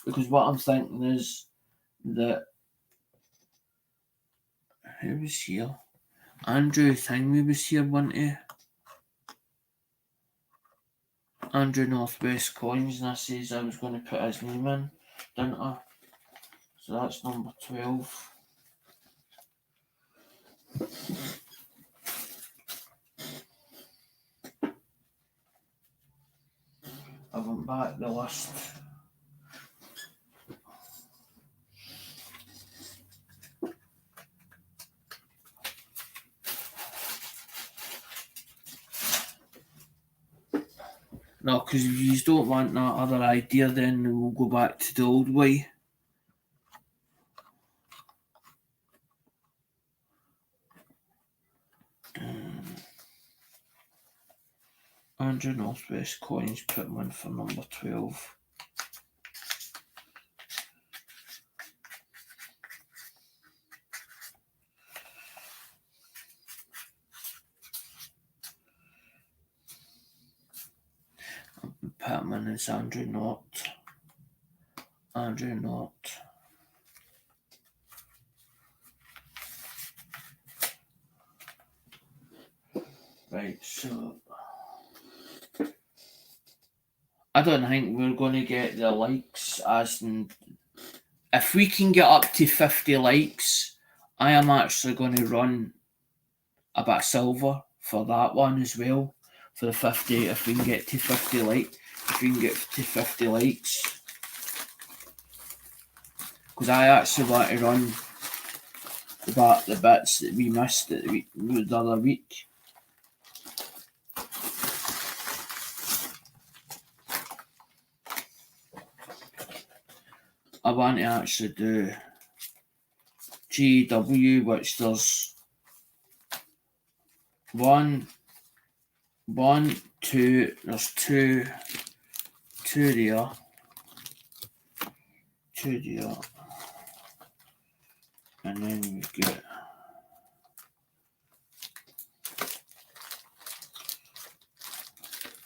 Because what I'm thinking is that, who was here? Andrew Thingy was here, wasn't he? Andrew Northwest Coins, and I says I was going to put his name in, didn't I? So that's number 12. I went back the list. No, because if you don't want that other idea, then we'll go back to the old way. Andrew Northwest coins, put one for number 12. Put him in as Andrew Knott. Andrew Knott. Right, so I don't think we're going to get the likes as in, if we can get up to 50 likes, I am actually going to run a bit of silver for that one as well. For the 50, if we can get to 50 likes. Because I actually want to run the bits that we missed the other week. I want to actually do GW, which there's two, there's two there, and then we get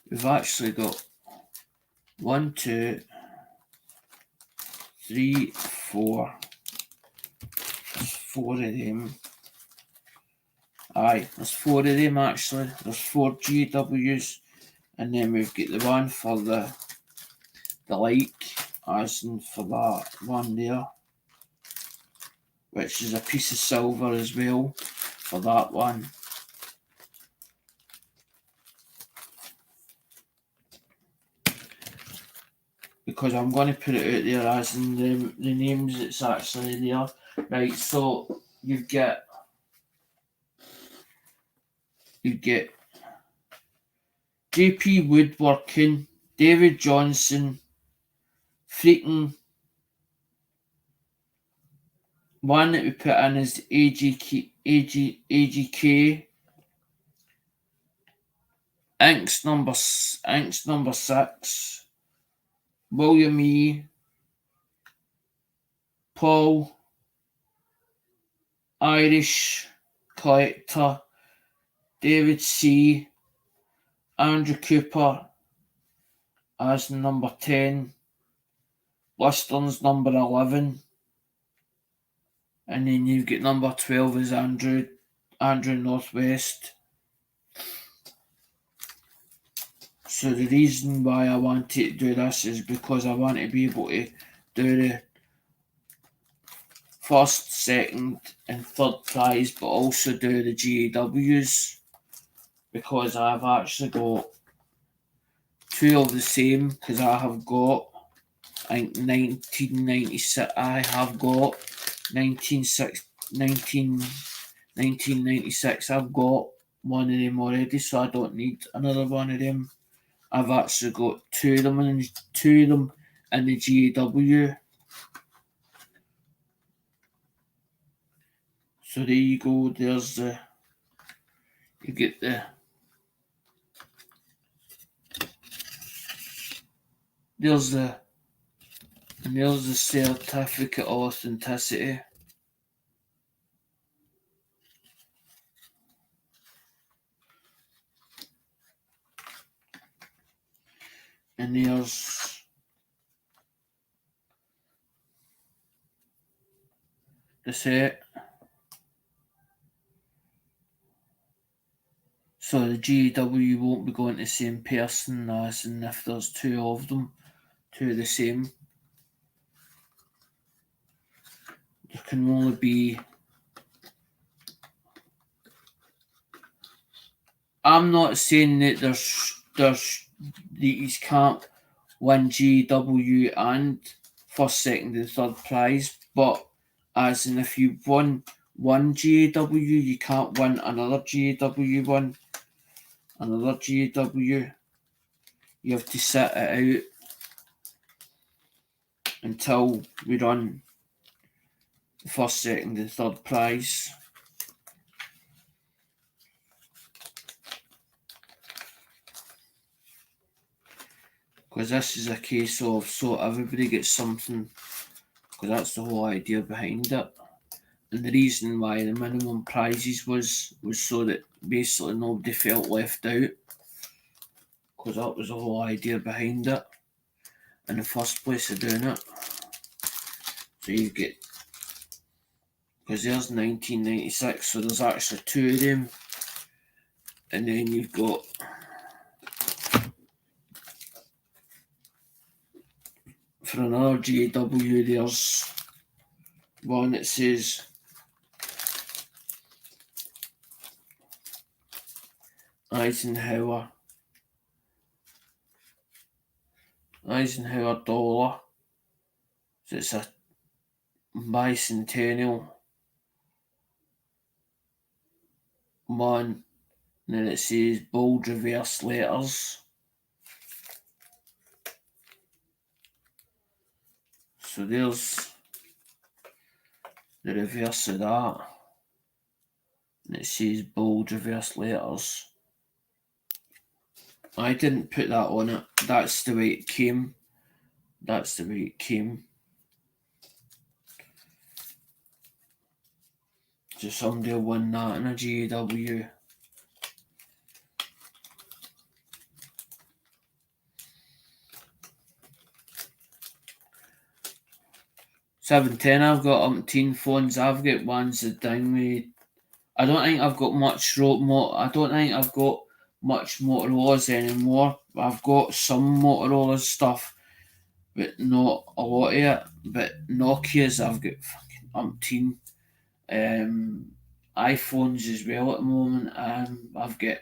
we've actually got 1, 2, 3, 4. There's 4 of them. Aye, there's 4 of them actually. There's 4 GWs, and then we've got the one for the like, as in for that one there, which is a piece of silver as well for that one. Because I'm going to put it out there as in the names that's actually there. Right, so you get JP Woodworking, David Johnson, freaking one that we put in is AGK, Inks number 6, William E, Paul, Irish Collector, David C, Andrew Cooper as number 10, Liston's number 11, and then you've got number 12 is Andrew Northwest. So the reason why I wanted to do this is because I want to be able to do the first, second and third prize, but also do the GAWs, because I've actually got 2 of the same, because I have got, I think 1996, I have got 1996, I've got one of them already, so I don't need another one of them. I've actually got 2 of them in the GAW. So there you go, there's you get there's the certificate of authenticity. And there's the set. So the GW won't be going to the same person as in if there's 2 of them, 2 of the same. There can only be, I'm not saying that these can't win GW and first, second and third prize, but as in if you won one GAW, you can't win another GAW one. Another GAW. You have to sit it out until we run the first, second and third prize. Because this is a case of so everybody gets something, because that's the whole idea behind it. And the reason why the minimum prizes was so that basically nobody felt left out, because that was the whole idea behind it in the first place of doing it. So you get, because there's 1996, so there's actually two of them, and then you've got for another JW, there's one that says Eisenhower dollar. So it's a bicentennial one, and then it says bold reverse letters. So there's the reverse of that, and it says bold reverse letters. I didn't put that on it. That's the way it came. So somebody will win that in a GAW. $7.10. I've got umpteen phones. I've got ones that ding me. I don't think I've got much I don't think I've got much Motorola's anymore. I've got some Motorola stuff, but not a lot of it. But Nokia's, I've got fucking umpteen. iPhones as well at the moment. I've got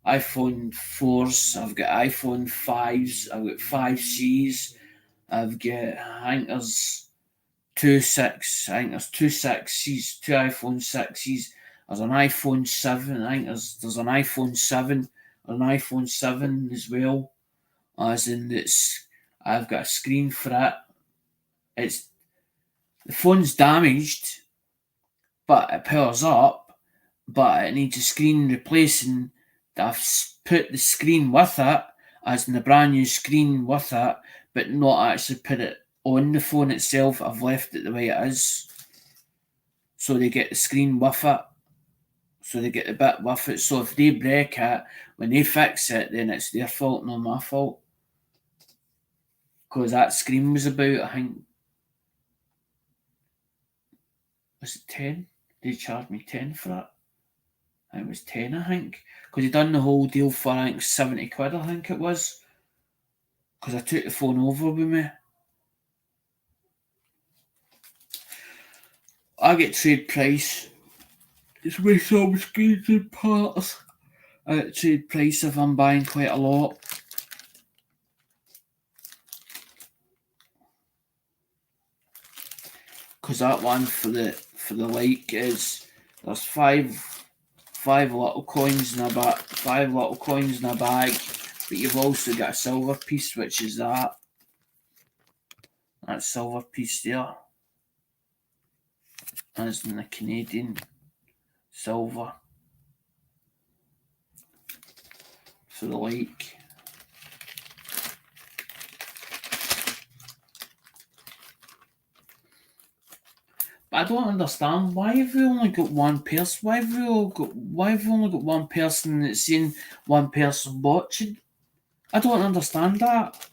iPhone 4s, I've got iPhone 5s, I've got 5Cs, I've got, I think there's two 6s, two iPhone 6s, there's an iPhone 7, I think there's an iPhone 7, an iPhone 7 as well, as in I've got a screen for it. The phone's damaged, but it powers up, but it needs a screen replacing. I've put the screen with it, as in the brand new screen with it, but not actually put it on the phone itself. I've left it the way it is. So they get the screen with it. So they get the bit with it. So if they break it, when they fix it, then it's their fault, not my fault. Because that screen was about, I think, was it 10? They charged me 10 for it. It was 10, I think. Because he done the whole deal for, I think, 70 quid, I think it was. Because I took the phone over with me. I get trade price. It's with some screens and parts. I get trade price if I'm buying quite a lot. Because that one for the like is there's five little coins in a bag, but you've also got a silver piece, which is that silver piece there, as in the Canadian silver for the like. But I don't understand, why have we only got one person? Why have we only got one person that's seen one person watching? I don't understand that.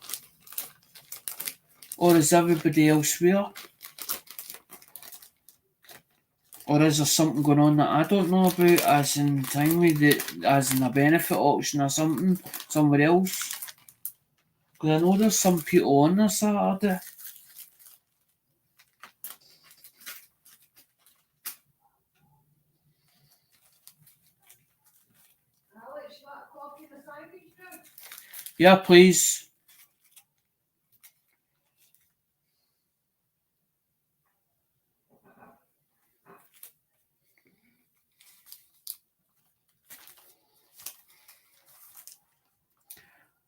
Or is everybody elsewhere? Or is there something going on that I don't know about, as in as in a benefit auction or something, somewhere else? Because I know there's some people on this Saturday. Yeah, please.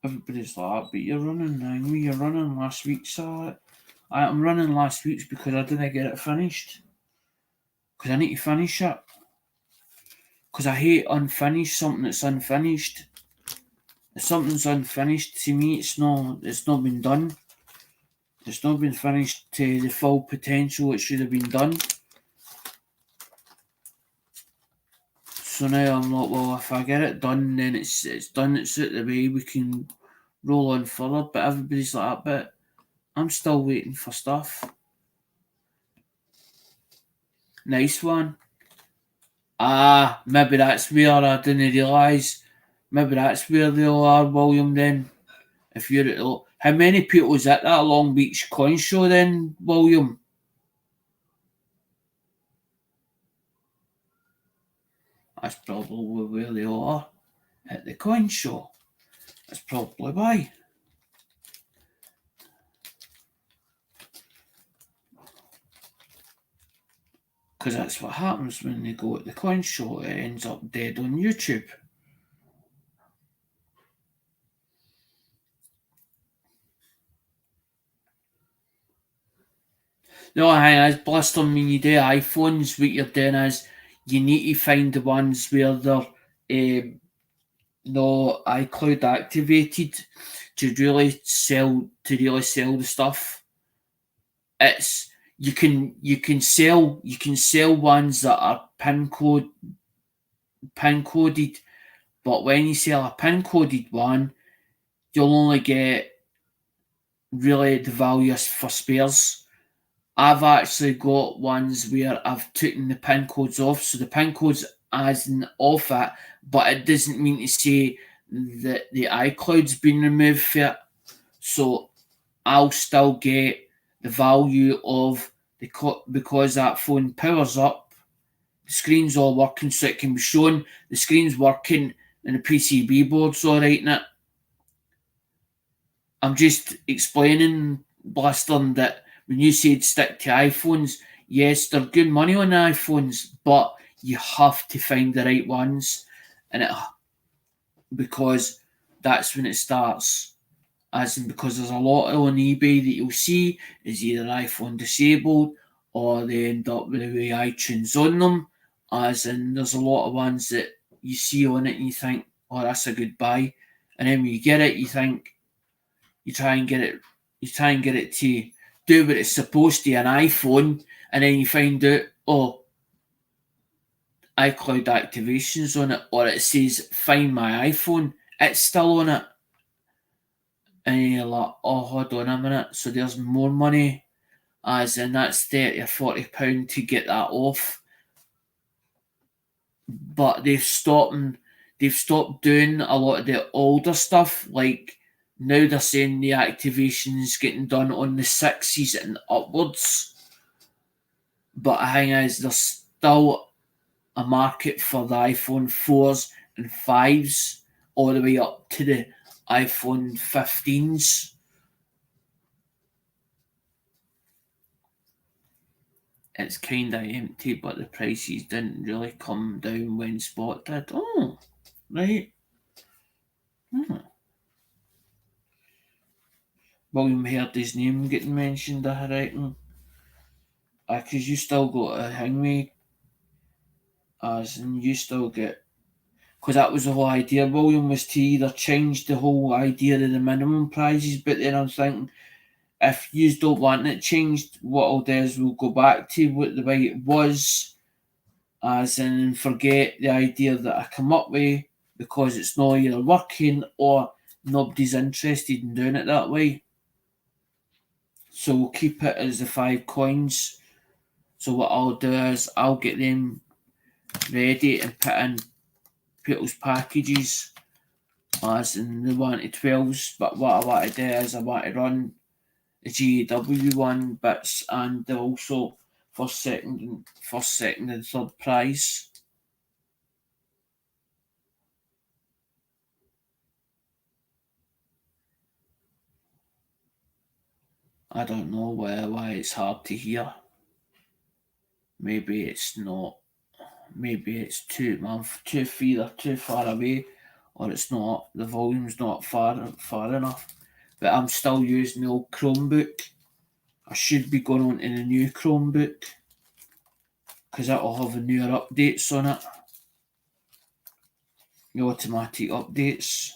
Everybody's like, but you're running now. You're running last week's. I'm running last week's because I didn't get it finished. Because I need to finish it. Because I hate unfinished, something that's unfinished. If something's unfinished, to me, it's not been done. It's not been finished to the full potential it should have been done. So now I'm like, well, if I get it done, then it's done. It's out the way. We can roll on further. But everybody's like, but I'm still waiting for stuff. Nice one. Ah, maybe that's where I didn't realise. Maybe that's where they all are, William. Then, if you're at how many people is at that Long Beach coin show then, William? That's probably where they all are at the coin show. That's probably why. Because that's what happens when they go at the coin show. It ends up dead on YouTube. The only thing is, bless them, when you do iPhones, what you're doing is you need to find the ones where they're no iCloud activated to really sell the stuff. It's you can sell ones that are pin coded, but when you sell a pin coded one, you'll only get really the value for spares. I've actually got ones where I've taken the pin codes off, so the pin codes as in off it, but it doesn't mean to say that the iCloud's been removed for it. So I'll still get the value of because that phone powers up, the screen's all working, so it can be shown the screen's working and the PCB board's all right in it. I'm just explaining, Blastern, that when you said stick to iPhones, yes, they're good money on the iPhones, but you have to find the right ones, and because that's when it starts. As in, because there's a lot on eBay that you'll see is either iPhone disabled or they end up with the way iTunes on them. As in, there's a lot of ones that you see on it and you think, oh, that's a good buy, and then when you get it, you think you try and get it to do what it's supposed to, an iPhone, and then you find out, oh, iCloud activations on it, or it says find my iPhone, it's still on it. And you're like, oh, hold on a minute. So there's more money, as in that's 30 or £40 to get that off. But they've stopped doing a lot of the older stuff. Like now they're saying the activation's getting done on the 6s and upwards. But the thing is, there's still a market for the iPhone 4s and 5s all the way up to the iPhone 15s. It's kind of empty, but the prices didn't really come down when Spot did. Oh, right. William heard his name getting mentioned, I reckon. Because you still got a hang me, as in you still get. Because that was the whole idea, William, was to either change the whole idea of the minimum prices, but then I'm thinking, if you don't want it changed, what I'll do is we'll go back to what the way it was, as in forget the idea that I come up with because it's not either working or nobody's interested in doing it that way. So we'll keep it as the 5 coins. So what I'll do is I'll get them ready and put in people's packages as in the 1 to 12s. But what I want to do is I want to run the GAW one bits and also first, second, and third prize. I don't know why it's hard to hear. Maybe it's not. Maybe it's too either too far away, or it's not. The volume's not far enough. But I'm still using the old Chromebook. I should be going on to the new Chromebook because that'll have the newer updates on it. The automatic updates.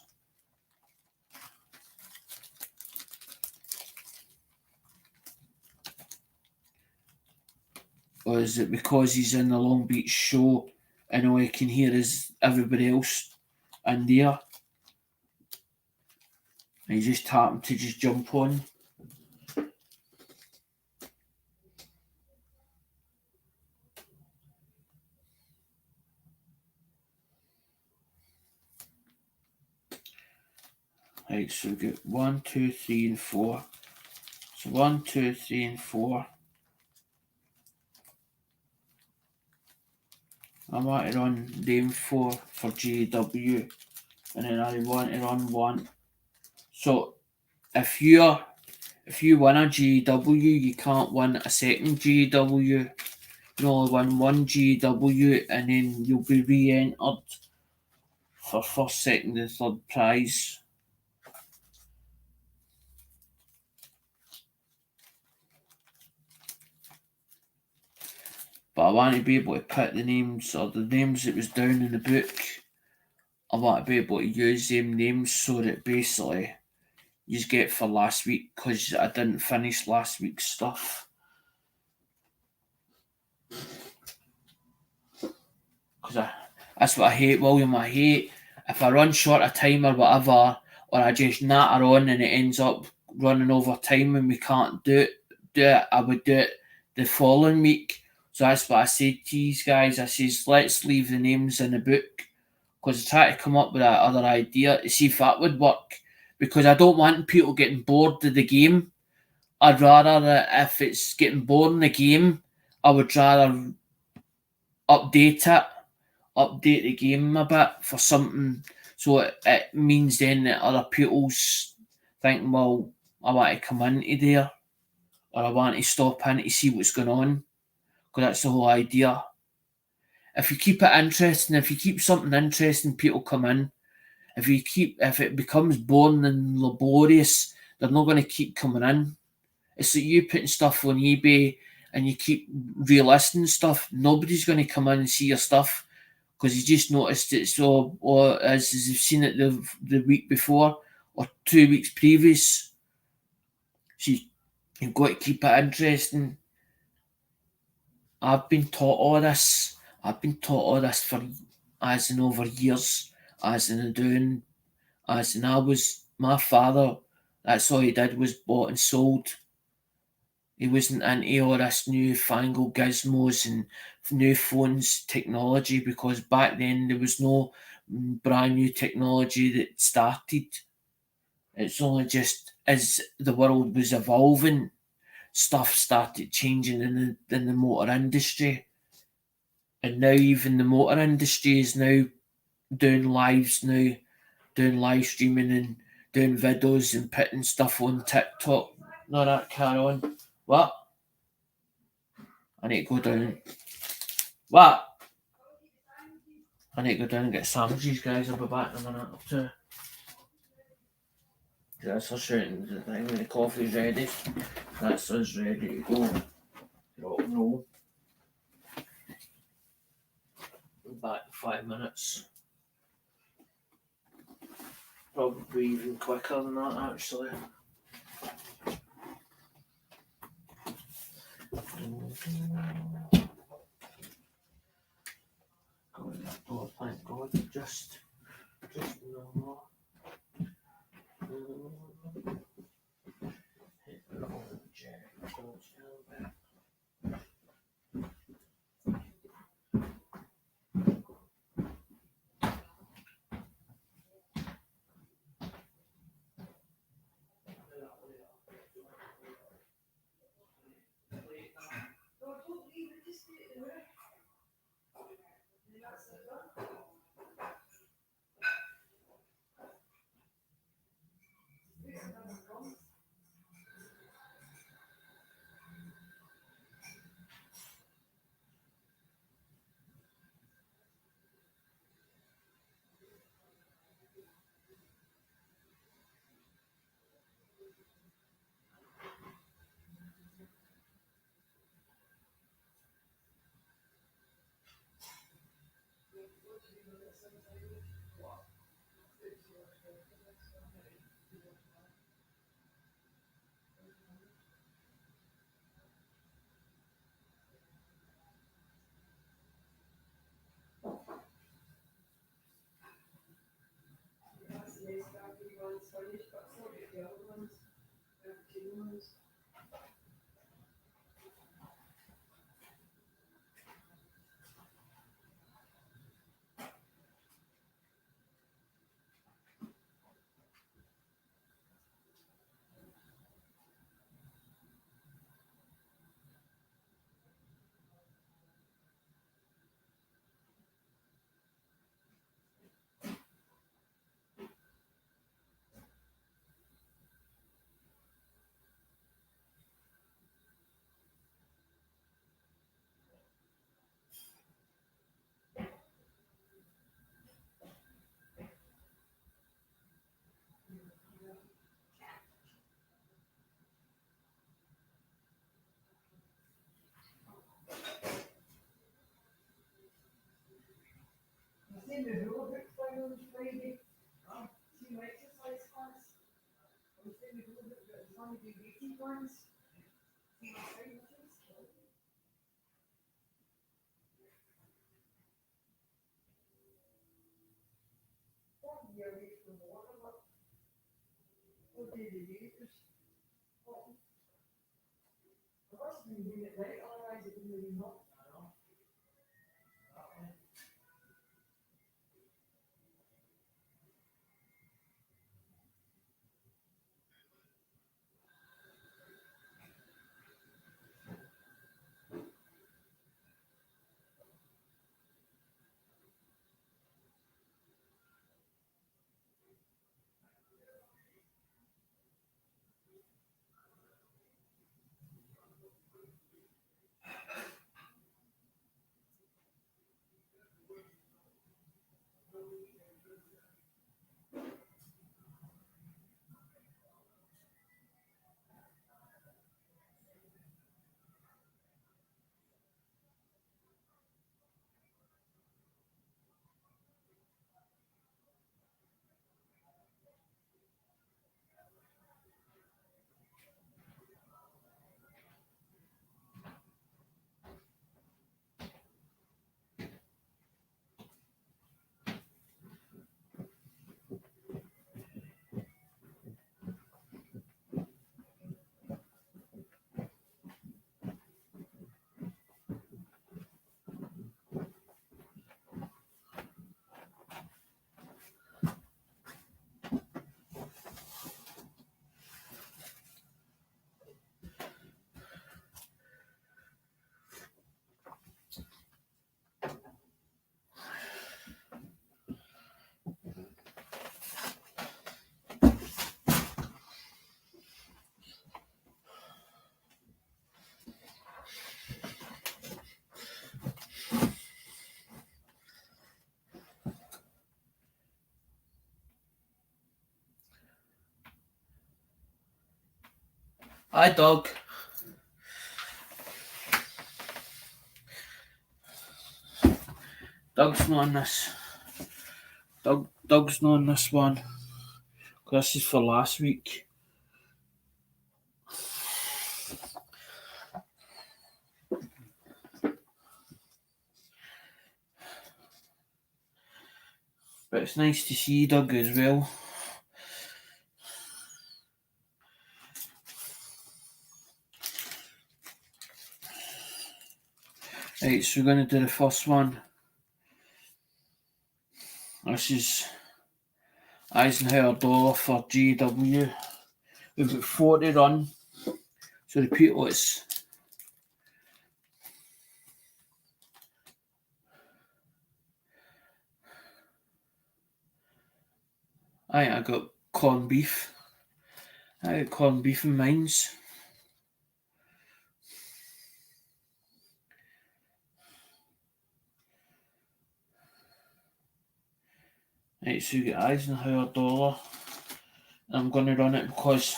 Or is it because he's in the Long Beach show and all he can hear is everybody else in there? And he just happened to just jump on. Right, so we get 1, 2, 3, and 4. So 1, 2, 3, and 4. I want to run name 4 for GW, and then I want to run 1. So if you win a GW, you can't win a second GW. You only win one GW, and then you'll be re-entered for first, second, and third prize. But I want to be able to put the names or the names that was down in the book. I want to be able to use them names so that basically you get for last week because I didn't finish last week's stuff. Because that's what I hate, William. I hate if I run short of time or whatever, or I just natter on and it ends up running over time and we can't do it. I would do it the following week. So that's what I said to you guys. I says, let's leave the names in the book because I try to come up with that other idea to see if that would work. Because I don't want people getting bored of the game. I'd rather that if it's getting bored in the game, I would rather update the game a bit for something so it means then that other people's thinking, well, I want to come into there or I want to stop in to see what's going on because that's the whole idea. If you keep it interesting, if you keep something interesting, people come in. If it becomes boring and laborious, they're not going to keep coming in. It's like you putting stuff on eBay and you keep relisting stuff. Nobody's going to come in and see your stuff because you just noticed it. So, or as you've seen it the week before or 2 weeks previous. So you've got to keep it interesting. I've been taught all this. I've been taught all this for as in over years, as in doing, as in I was my father. That's all he did was bought and sold. He wasn't into all this newfangled gizmos and new phones technology because back then there was no brand new technology that started. It's only just as the world was evolving, stuff started changing in the motor industry. And now even the motor industry is now doing live streaming and doing videos and putting stuff on TikTok. No, that carry on. What? I need to go down. What? I need to go down and get sandwiches, guys. I'll be back in a minute or two. That's for shooting the thing when the coffee's ready. That's us ready to go. Rock and roll. I'm back in 5 minutes. Probably even quicker than that, actually. Oh, thank God. Just no more. Hi, dog. Doug's not on this. Doug's not on this one. This is for last week. But it's nice to see Doug as well. Right, so we're going to do the first one. This is Eisenhower dollar for JW. We've got 4 to run. So repeat lots. I got corned beef. I got corned beef in mines. Right, so you get Eisenhower dollar. I'm going to run it because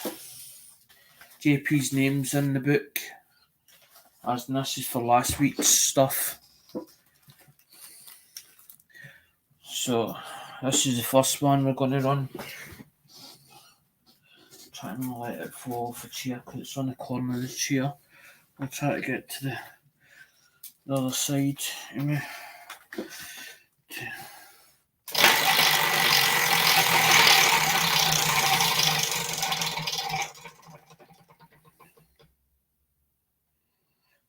JP's name's in the book. As in this is for last week's stuff. So this is the first one we're going to run. Try and not let it fall off the chair because it's on the corner of the chair. I'll try to get to the other side. Anyway.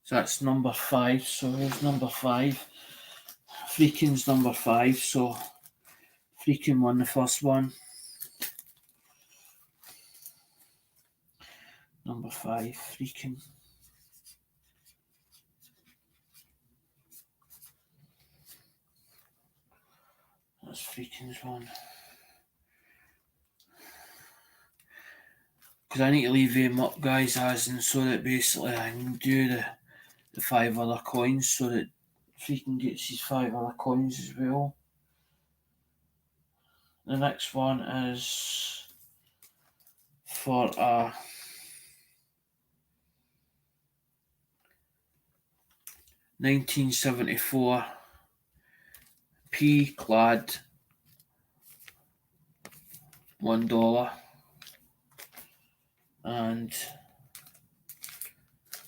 So that's number 5. So here's number 5. Freaking's number 5. So Freaking won the first one. Number 5, Freaking. That's Freaking's one. Because I need to leave them up, guys, as in so that basically I can do the 5 other coins so that Freaking gets his 5 other coins as well. The next one is for a 1974 P-clad $1, and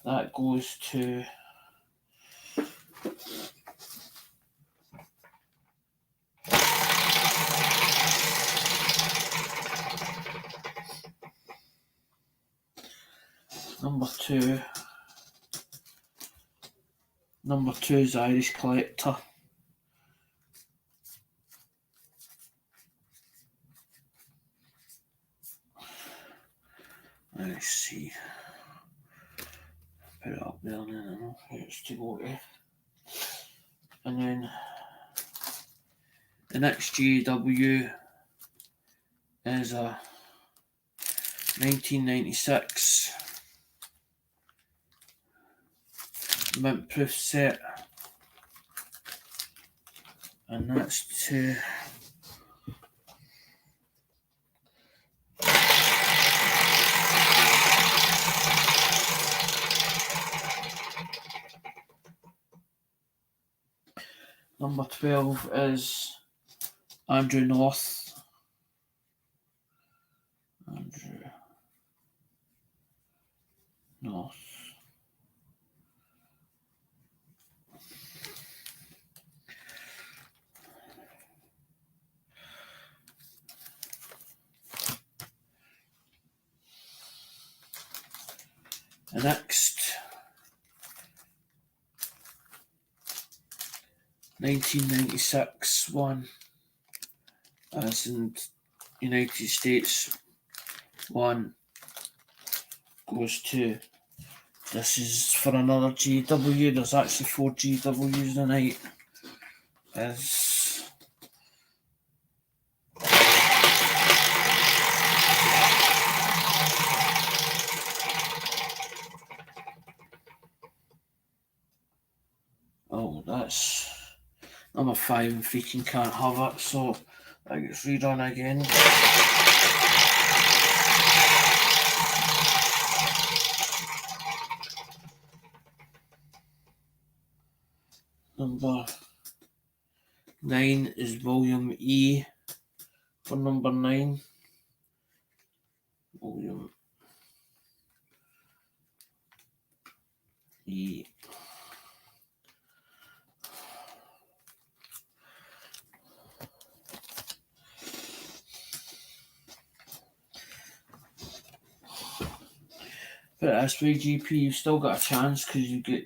that goes to number 2. Number 2 is Irish Collector. Let's see. Put it up there and then I know where it's to go to. And then the next GW is a 1996 mint proof set, and that's to number 12 is Andrew North. Andrew North. The next 1996 one, as in United States one, goes to, this is for another GW, there's actually 4 GWs tonight, is oh, that's number 5 and Freaking can't have it, so that gets redone again. Number 9 is William E. For number 9. William E. But as way, GP, you've still got a chance because you get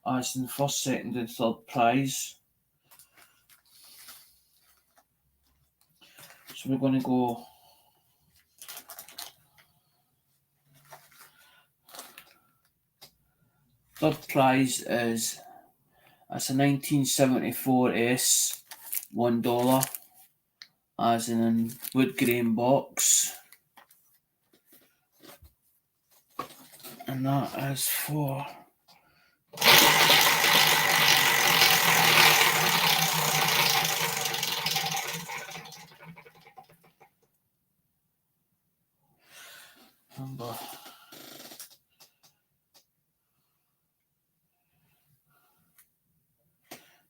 as in first, second, and third prize. So we're going to go third prize is, that's a 1974 S $1, as in wood grain box, and that is for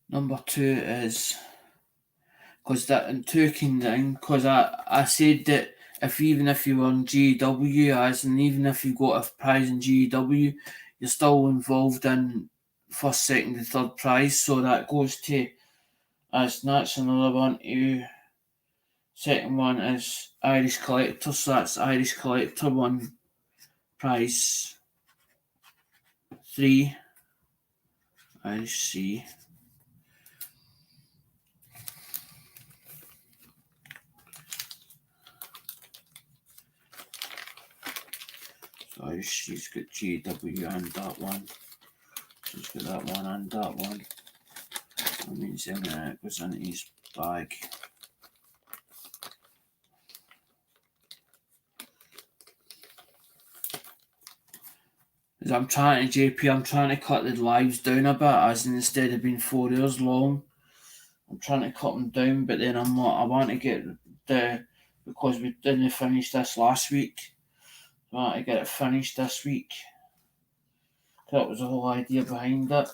number 2 is, because that in token thing, because I said that even if you were in GW, as in even if you got a prize in GW, you're still involved in first, second and third prize, so that goes to, as that's another one too. Second one is Irish Collector, so that's Irish Collector 1, prize 3, Irish C. So Irish C's got GW and that one. So he's got that one and that one. That means then it goes into his bag. As I'm trying to cut the lives down a bit, as instead of being 4 hours long, I'm trying to cut them down, but then I'm not. I want to get because we didn't finish this last week. I want to get it finished this week. That was the whole idea behind it.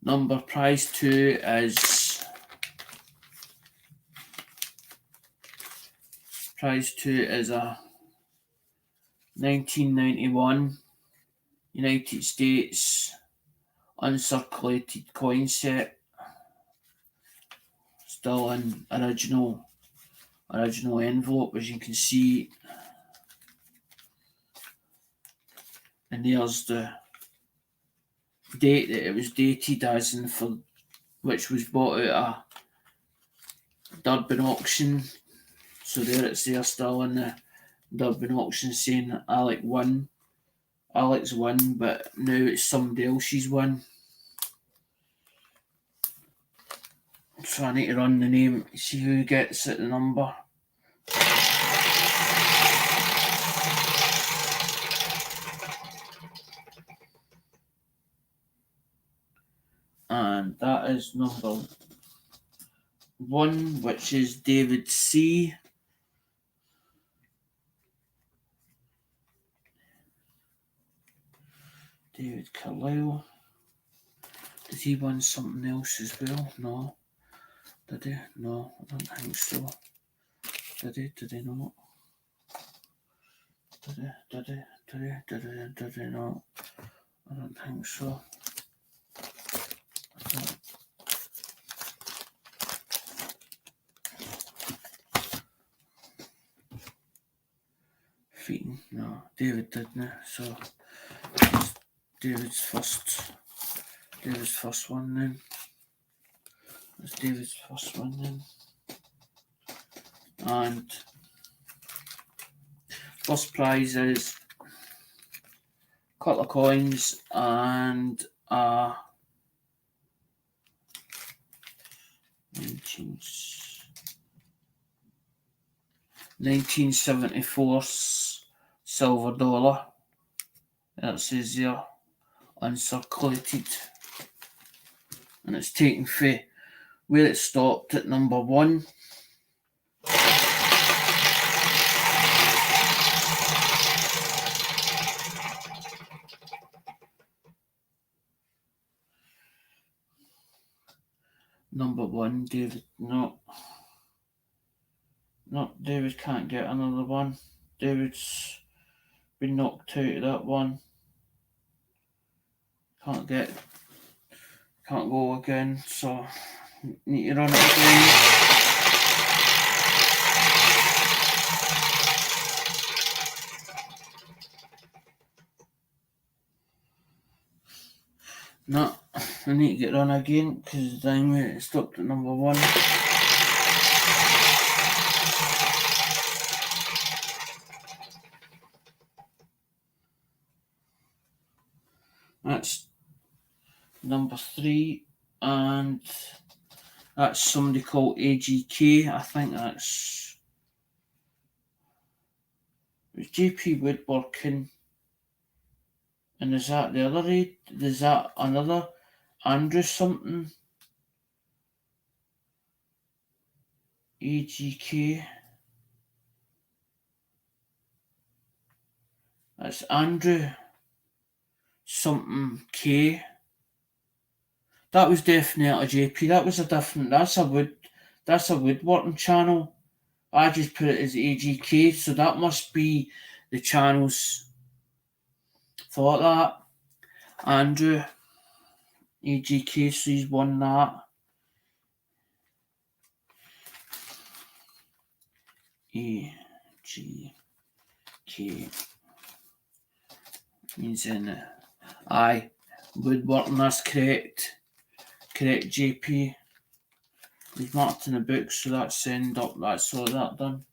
Number prize 2 is a 1991 United States uncirculated coin set, still in original envelope, as you can see. And there's the date that it was dated as, in for which was bought out a Durban auction. So there it's there still in the Durban auction saying Alex won, but now it's somebody else's won. So I need to run the name, see who gets it, the number. And that is number 1, which is David C. David Carlisle. Did he win something else as well? No. Did he? No, I don't think so. Did he? Did he not? Did he not? I don't think so. Featon, no. David didn't. So David's first one then. That's David's first one then. And first prize is a couple of coins and a 1974 silver dollar. That says there, uncirculated. And it's taken for where it stopped at number 1. Number 1, David, no, David can't get another one. David's been knocked out of that one. Can't go again, so need to run it again. No, I need to get run again because the time it stopped at number 1. That's number 3, and that's somebody called AGK. I think it's JP Woodworking. And is that the other aid? Is that another Andrew something? AGK. That's Andrew something K. That was definitely JP. That was a different. That's a woodworking channel. I just put it as AGK, so that must be the channels for that. Andrew AGK, so he's won that. AGK means in aye, woodworking, that's correct. Correct, JP. We've marked in the book, so that's send up, that's all that done.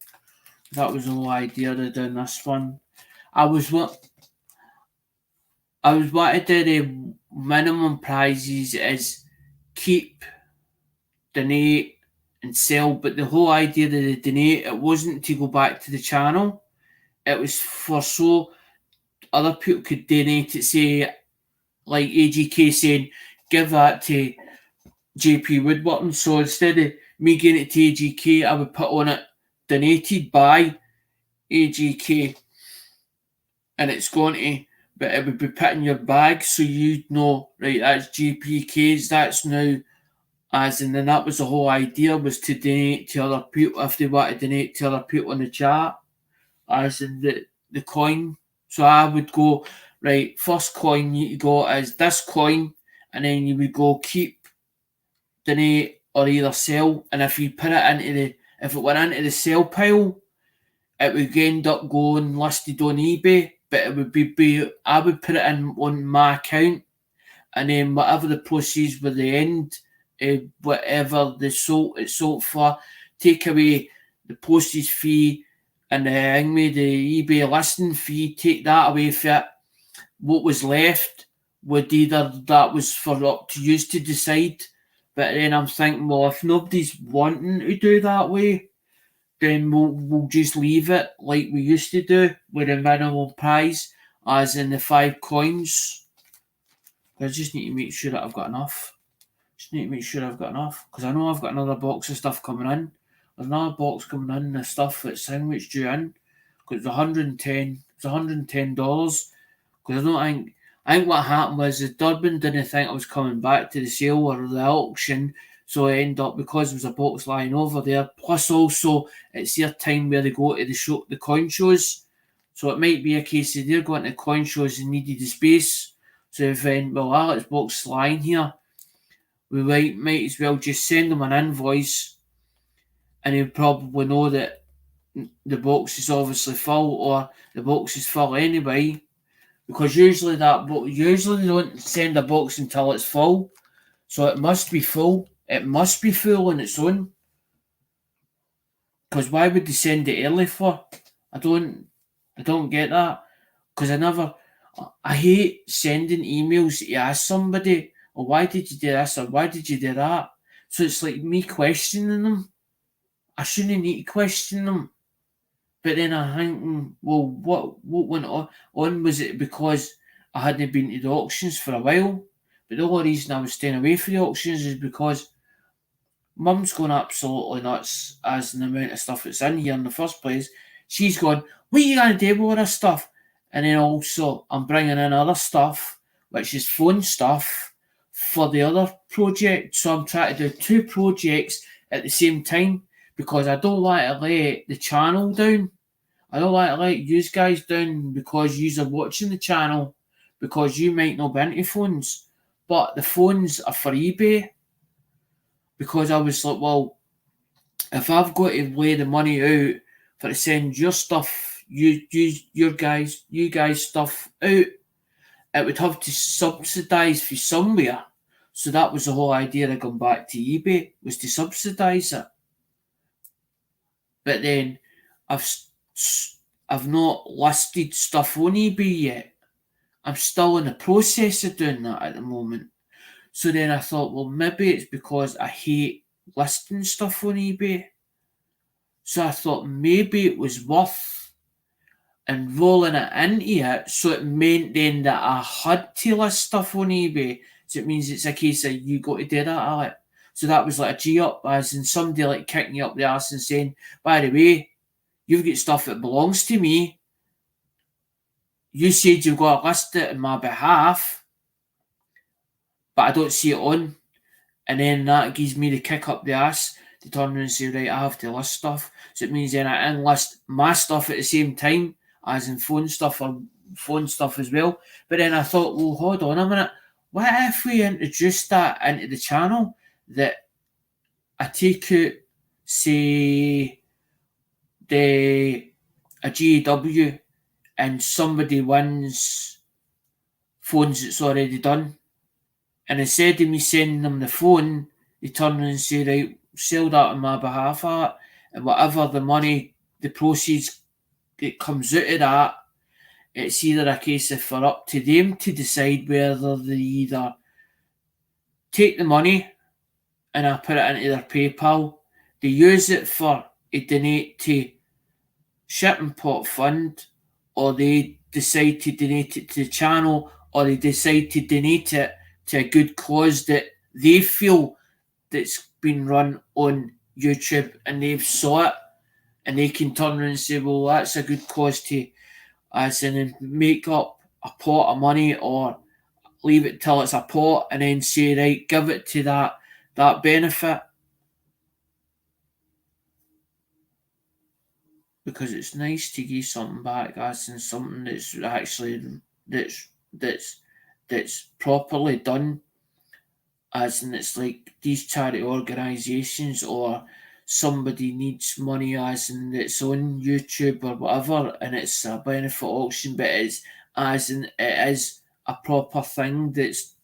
That was the whole idea of doing this one. I was wanting to do the minimum prizes is keep, donate, and sell, but the whole idea of the donate, it wasn't to go back to the channel. It was for so other people could donate it, say, like AGK saying, give that to JP Woodworking. So instead of me getting it to AGK, I would put on it, donated by AGK, and it's going to, but it would be put in your bag so you'd know, right, that's JPK's, that's now, as in, then that was the whole idea, was to donate to other people if they want to donate to other people in the chat, as in the coin. So I would go, right, first coin you go as this coin, and then you would go keep, donate, or either sell. And if you put it into if it went into the sell pile, it would end up going listed on eBay, but it would be I would put it in on my account, and then whatever the proceeds were the end, whatever it's sold for, take away the postage fee and the eBay listing fee, take that away for it. What was left would either that was for up to you to decide. But then I'm thinking, well, if nobody's wanting to do that way, then we'll just leave it like we used to do with a minimum prize, as in the 5 coins. I just need to make sure that I've got enough. Because I know I've got another box of stuff coming in. There's another box coming in, the stuff that's in which due in. Because it's $110. It's $110. Because I think what happened was the Durban didn't think I was coming back to the sale or the auction, so I ended up, because there was a box lying over there. Plus, also it's their time where they go to the coin shows, so it might be a case of they're going to coin shows and needed the space. So if well, Alex box is lying here, we might as well just send them an invoice, and he'll probably know that the box is obviously full, or the box is full anyway. Because usually they don't send a box until it's full, so it must be full. It must be full on its own. Because why would they send it early for? I don't get that. Because I hate sending emails to ask somebody, or why did you do this, or why did you do that? So it's like me questioning them. I shouldn't need to question them. But then I'm thinking, well, what went on? Was it because I hadn't been to the auctions for a while? But the only reason I was staying away from the auctions is because Mum's going absolutely nuts as in the amount of stuff that's in here in the first place. She's going, what are you going to do with all this stuff? And then also I'm bringing in other stuff, which is phone stuff, for the other project. So I'm trying to do 2 projects at the same time, because I don't want to let the channel down. I don't want to let you guys down because you are watching the channel, because you might not be into phones. But the phones are for eBay. Because I was like, well, if I've got to lay the money out for to send your stuff, you guys stuff out, it would have to subsidise for somewhere. So that was the whole idea of going back to eBay, was to subsidise it. But then I've not listed stuff on eBay yet. I'm still in the process of doing that at the moment. So then I thought, well, maybe it's because I hate listing stuff on eBay. So I thought maybe it was worth enrolling it into it, so it meant then that I had to list stuff on eBay. So it means it's a case of you got to do that, Alec. So that was like a G-up, as in somebody like kicking you up the arse and saying, by the way, you've got stuff that belongs to me. You said you've got to list it on my behalf, but I don't see it on. And then that gives me the kick up the arse to turn around and say, right, I have to list stuff. So it means then I enlist my stuff at the same time, as in phone stuff as well. But then I thought, well, hold on a minute. What if we introduced that into the channel, that I take out, say, a GAW and somebody wins phones that's already done, and instead of me sending them the phone, they turn around and say, right, sell that on my behalf at, and whatever the money, the proceeds that comes out of that, it's either a case of for up to them to decide whether they either take the money and I put it into their PayPal, they use it for a donate to shipping pot fund, or they decide to donate it to the channel, or they decide to donate it to a good cause that they feel that's been run on YouTube and they've saw it, and they can turn around and say, well, that's a good cause to, as in, make up a pot of money, or leave it till it's a pot and then say, right, give it to that benefit. Because it's nice to give something back, as in something that's actually that's properly done, as in it's like these charity organisations, or somebody needs money, as in it's on YouTube or whatever, and it's a benefit auction, but it's as in it is a proper thing that's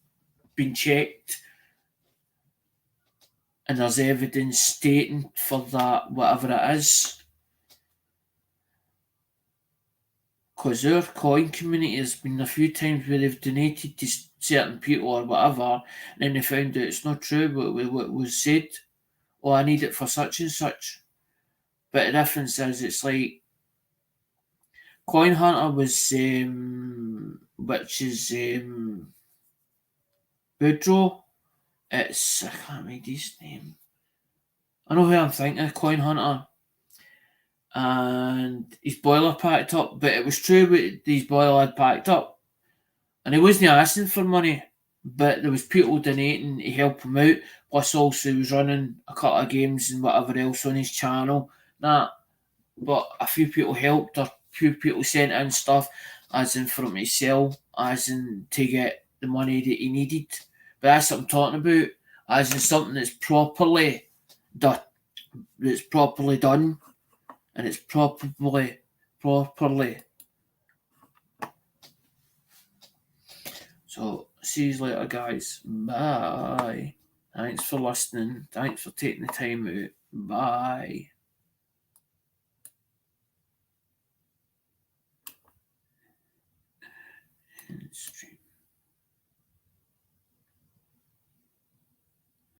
been checked and there's evidence stating for that, whatever it is. Because our coin community has been a few times where they've donated to certain people or whatever, and then they found out it's not true what was said. Oh, I need it for such and such. But the difference is, it's like Coin Hunter was, which is Boudreaux. It's, I can't read his name. I know who I'm thinking of, Coin Hunter. And his boiler packed up, but it was true what his boiler had packed up, and he wasn't asking for money, but there was people donating to help him out. Plus, also he was running a couple of games and whatever else on his channel. But a few people helped, or a few people sent in stuff, as in for him to sell, as in to get the money that he needed. But that's what I'm talking about, as in something that's properly done, and it's properly. So, see you later, guys. Bye. Thanks for listening. Thanks for taking the time out. Bye. Stream.